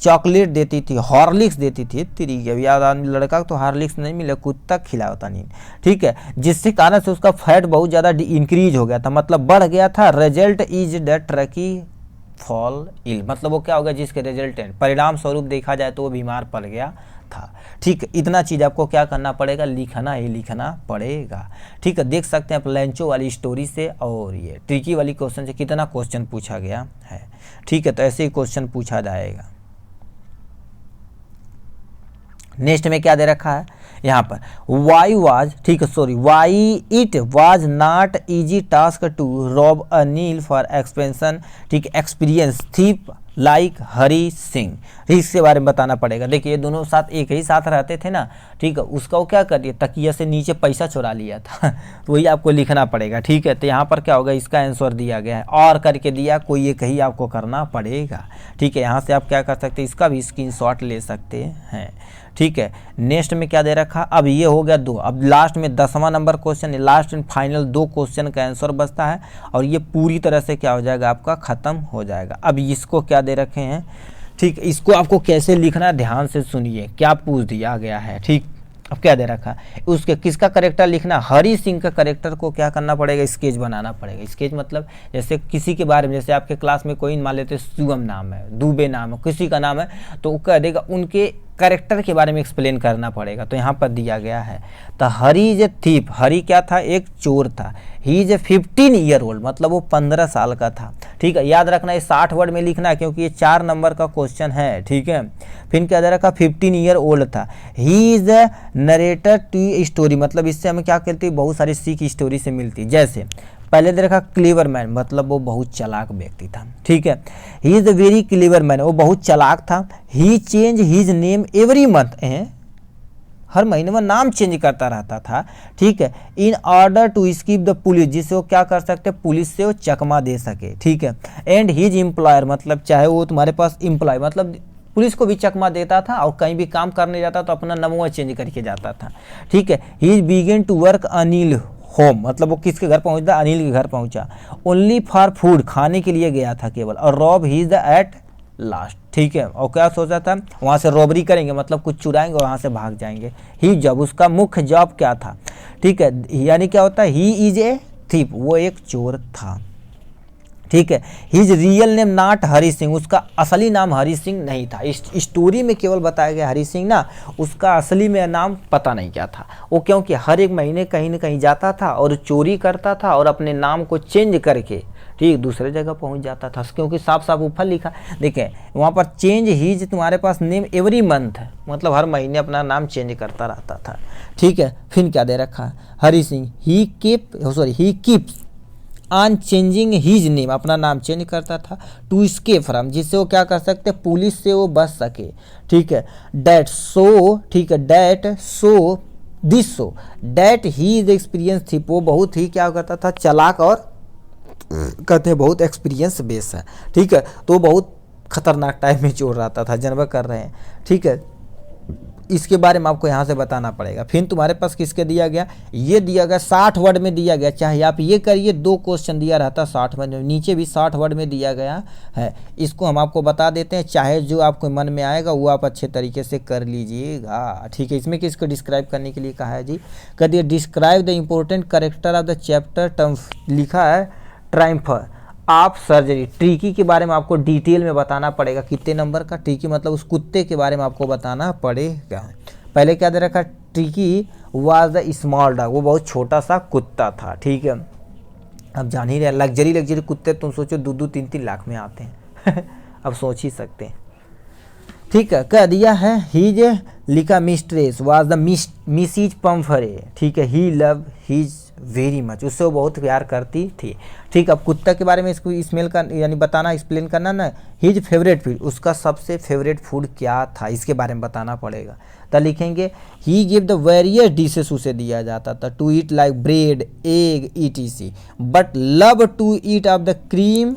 चॉकलेट देती थी, हॉर्लिक्स देती थी, तेरी याद आदमी लड़का तो हॉर्लिक्स नहीं मिले, कुत्ता खिलाता नहीं, ठीक है, जिससे कारण से उसका फैट बहुत ज़्यादा इंक्रीज हो गया था, मतलब बढ़ गया था। Result is the Tricki fall ill, मतलब वो क्या होगा, जिसके रिजल्टेंट परिणाम स्वरूप देखा जाए तो वो बीमार पड़ गया था, ठीक है। इतना चीज़ आपको क्या करना पड़ेगा, लिखना ही लिखना पड़ेगा, ठीक है। देख सकते हैं आप लेंचो वाली स्टोरी से और ये ट्रिकी वाली क्वेश्चन से कितना क्वेश्चन पूछा गया है, ठीक है। तो ऐसे ही क्वेश्चन पूछा जाएगा। नेक्स्ट में क्या दे रखा है यहाँ पर, वाई वाज, ठीक है, sorry, why it was not easy task to rob Anil for expansion, ठीक, experience thief like Hari Singh, इसके बारे में बताना पड़ेगा। देखिए ये दोनों साथ एक ही साथ रहते थे ना, ठीक है, उसका वो क्या कर दिया, तकिया से नीचे पैसा चुरा लिया था तो वही आपको लिखना पड़ेगा, ठीक है। तो यहाँ पर क्या होगा, इसका आंसर दिया गया है, और करके दिया, कोई एक ही आपको करना पड़ेगा, ठीक है। यहाँ से आप क्या कर सकते हैं, इसका भी स्क्रीनशॉट ले सकते हैं, ठीक है। नेक्स्ट में क्या दे रखा, अब ये हो गया 2, अब लास्ट में 10वां number question, last and final 2 question का आंसर बचता है, और ये पूरी तरह से क्या हो जाएगा, आपका खत्म हो जाएगा। अब इसको क्या दे रखे हैं, ठीक, इसको आपको कैसे लिखना है ध्यान से सुनिए, क्या पूछ दिया गया है, ठीक। अब क्या दे रखा है, उसके किसका करेक्टर लिखना, हरी सिंह का करेक्टर को क्या करना पड़ेगा, स्केच बनाना पड़ेगा। स्केच मतलब जैसे किसी के बारे में, जैसे आपके क्लास में कोई मान लेते शिवम नाम है, दुबे नाम है, किसी का नाम है, तो वो कह देगा उनके करेक्टर के बारे में एक्सप्लेन करना पड़ेगा। तो यहाँ पर दिया गया है, तो हरी इज ए थीप, हरी क्या था, एक चोर था। He is A 15 year old, मतलब वो 15 साल का था। ठीक है, याद रखना ये 60 वर्ड में लिखना है क्योंकि ये 4 नंबर का क्वेश्चन है। ठीक है, फिर क्या दे रखा, 15 ईयर ओल्ड था। He is a narrator to story, मतलब इससे हमें क्या कहते हैं, बहुत सारी सीख स्टोरी से मिलती। जैसे पहले दे रखा क्लेवर मैन, मतलब वो बहुत चालाक व्यक्ति था। ठीक है, he is a very clever man, वो बहुत चालाक था। He change his name every month, हर महीने में नाम चेंज करता रहता था। ठीक है, in order to skip the police, जिससे वो क्या कर सकते, पुलिस से वो चकमा दे सके। ठीक है, एंड हिज एम्प्लॉयर, मतलब चाहे वो तुम्हारे पास एम्प्लॉय, मतलब पुलिस को भी चकमा देता था और कहीं भी काम करने जाता तो अपना नमूना चेंज करके जाता था। ठीक है, he began to work Anil home, मतलब वो किसके घर पहुंचता, अनिल के घर पहुंचा। ओनली फॉर फूड, खाने के लिए गया था केवल। और rob he the at last. ठीक है, और क्या सोचा था, वहाँ से रॉबरी करेंगे, मतलब कुछ चुराएंगे और वहाँ से भाग जाएंगे। ही जॉब, उसका मुख्य जॉब क्या था। ठीक है, यानी क्या होता है, ही इज ए थीप, वो एक चोर था। ठीक है, his real name not Hari Singh, उसका असली नाम हरी सिंह नहीं था। इस स्टोरी में केवल बताया गया हरी सिंह ना, उसका असली में नाम पता नहीं क्या था वो, क्योंकि हर एक महीने कहीं ना कहीं जाता था और चोरी करता था और अपने नाम को चेंज करके ठीक दूसरे जगह पहुंच जाता था, क्योंकि साफ साफ ऊपर लिखा देखें वहाँ पर चेंज हिज तुम्हारे पास नेम एवरी मंथ, मतलब हर महीने अपना नाम चेंज करता रहता था। ठीक है, फिर क्या दे रखा है, Hari Singh he keeps on changing his name, अपना नाम चेंज करता था। टू एस्केप फ्रॉम, जिससे वो क्या कर सकते, पुलिस से वो बच सके। ठीक है, डैट सो, ठीक है, that so this so that he is experience थी, वो बहुत ही क्या करता था, चालाक और कहते हैं बहुत एक्सपीरियंस बेस है। ठीक है, तो बहुत खतरनाक टाइप में चोर रहता था, जानवर कर रहे हैं। ठीक है, इसके बारे में आपको यहाँ से बताना पड़ेगा। फिर तुम्हारे पास किसके दिया गया, ये दिया गया 60 वर्ड में दिया गया, चाहे आप ये करिए 2 क्वेश्चन दिया रहता 60 वर्ड में, नीचे भी 60 वर्ड में दिया गया है। इसको हम आपको बता देते हैं, चाहे जो आपको मन में आएगा वो आप अच्छे तरीके से कर लीजिएगा। ठीक है, इसमें किसको डिस्क्राइब करने के लिए कहा है जी, कह दिए describe the important character of the chapter term, लिखा है ट्रायम्फर आप सर्जरी। ट्रिकी के बारे में आपको डिटेल में बताना पड़ेगा, कितने नंबर का ट्रिकी, मतलब उस कुत्ते के बारे में आपको बताना पड़ेगा। पहले क्या दे रखा, tricky was the small dog, वो बहुत छोटा सा कुत्ता था। ठीक है, अब जान ही रहे लग्जरी कुत्ते तुम सोचो 2-3 लाख में आते हैं अब सोच ही सकते हैं। ठीक है, कह दिया है हीज, लिखा मिस्ट्रेस वाज द मिसिज पम्फरे। ठीक है, ही लव हिज वेरी मच, उससे वो बहुत प्यार करती थी। ठीक, अब कुत्ता के बारे में इसको स्मेल का यानी बताना, एक्सप्लेन करना ना। हिज फेवरेट फूड, उसका सबसे फेवरेट फूड क्या था, इसके बारे में बताना पड़ेगा। तो लिखेंगे he give the various dishes, उसे दिया जाता था to eat like bread egg etc, but love to eat of the cream.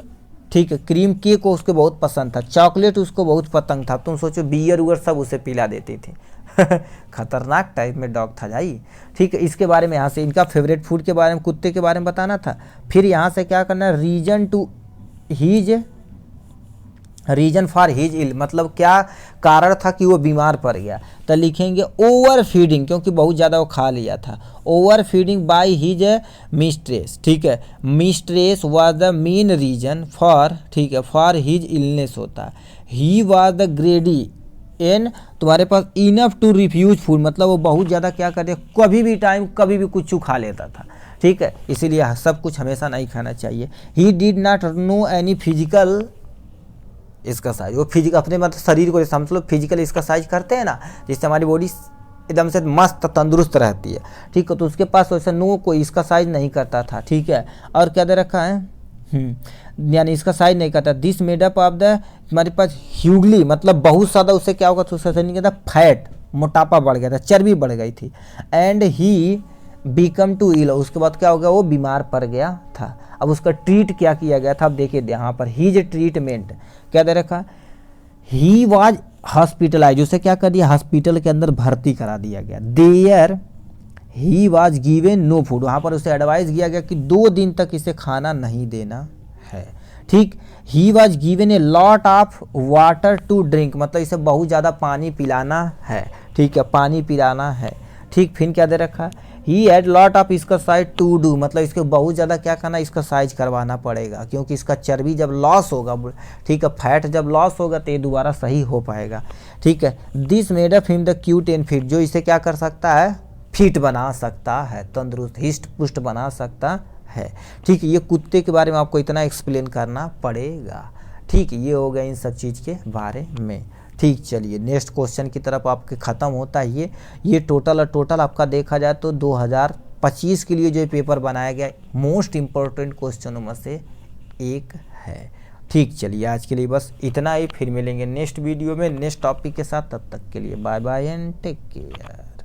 ठीक है, क्रीम केक को उसको बहुत पसंद था, चॉकलेट उसको बहुत पसंद था। तुम सोचो बियर उगर सब उसे पिला देती थी खतरनाक टाइप में डॉग था भाई। ठीक है, इसके बारे में यहाँ से इनका फेवरेट फूड के बारे में, कुत्ते के बारे में बताना था। फिर यहाँ से क्या करना, रीजन फॉर हिज इल, मतलब क्या कारण था कि वो बीमार पड़ गया। तो लिखेंगे ओवर फीडिंग, क्योंकि बहुत ज़्यादा वो खा लिया था। Over feeding by his mistress. ठीक है, mistress was the main reason for, ठीक है, फॉर हिज इलनेस होता है। He was the greedy and, तुम्हारे पास इनफ टू रिफ्यूज फूड, मतलब वो बहुत ज़्यादा क्या करते, कभी भी टाइम कभी भी कुछ खा लेता था। ठीक है, इसीलिए सब कुछ हमेशा नहीं खाना चाहिए। He did not know any physical exercise, वो फिजिकल अपने मतलब शरीर को समझ लो फिजिकल एक्सरसाइज करते हैं ना, जिससे हमारी बॉडी एकदम से मस्त तंदुरुस्त रहती है। ठीक है, तो उसके पास वैसे नो कोई एक्सरसाइज नहीं करता था। ठीक है, और क्या दे रखा है, यानी इसका साइज नहीं करता। दिस मेडअप ऑफ द, हमारे पास ह्यूगली, मतलब बहुत ज़्यादा उससे क्या होगा, तो उससे नहीं कहता फैट, मोटापा बढ़ गया था, चर्बी बढ़ गई थी। एंड ही बिकम टू इल, उसके बाद क्या हो गया, वो बीमार पड़ गया था। अब उसका ट्रीट क्या किया गया था, अब देखिए यहाँ पर हीज ट्रीटमेंट क्या दे रखा, ही वाज हॉस्पिटलाइज, उसे क्या कर दिया, हॉस्पिटल के अंदर भर्ती करा दिया गया। There he was given no food, वहाँ पर उसे एडवाइस किया गया कि 2 दिन तक इसे खाना नहीं देना है। ठीक, he was given a lot of water to drink, मतलब इसे बहुत ज़्यादा पानी पिलाना है। ठीक है, पानी पिलाना है। ठीक, फिर क्या दे रखा है, ही हैड लॉट ऑफ इसका साइज टू डू, मतलब इसको बहुत ज़्यादा क्या करना, इसका साइज करवाना पड़ेगा, क्योंकि इसका चर्बी जब लॉस होगा, ठीक है, फैट जब लॉस होगा तो ये दोबारा सही हो पाएगा। ठीक है, this made up him the cute and fit, जो इसे क्या कर सकता है, फिट बना सकता है, तंदुरुस्त हिस्ट पुष्ट बना सकता है। ठीक है, ये कुत्ते के बारे में आपको इतना एक्सप्लेन करना पड़ेगा। ठीक, ये हो गया इन सब चीज़ के बारे में। ठीक, चलिए नेक्स्ट क्वेश्चन की तरफ आपके ख़त्म होता है। ये टोटल आपका देखा जाए तो 2025 के लिए जो पेपर बनाया गया मोस्ट इम्पोर्टेंट क्वेश्चनों में से एक है। ठीक, चलिए आज के लिए बस इतना ही, फिर मिलेंगे नेक्स्ट वीडियो में नेक्स्ट टॉपिक के साथ, तब तक के लिए bye bye and take care.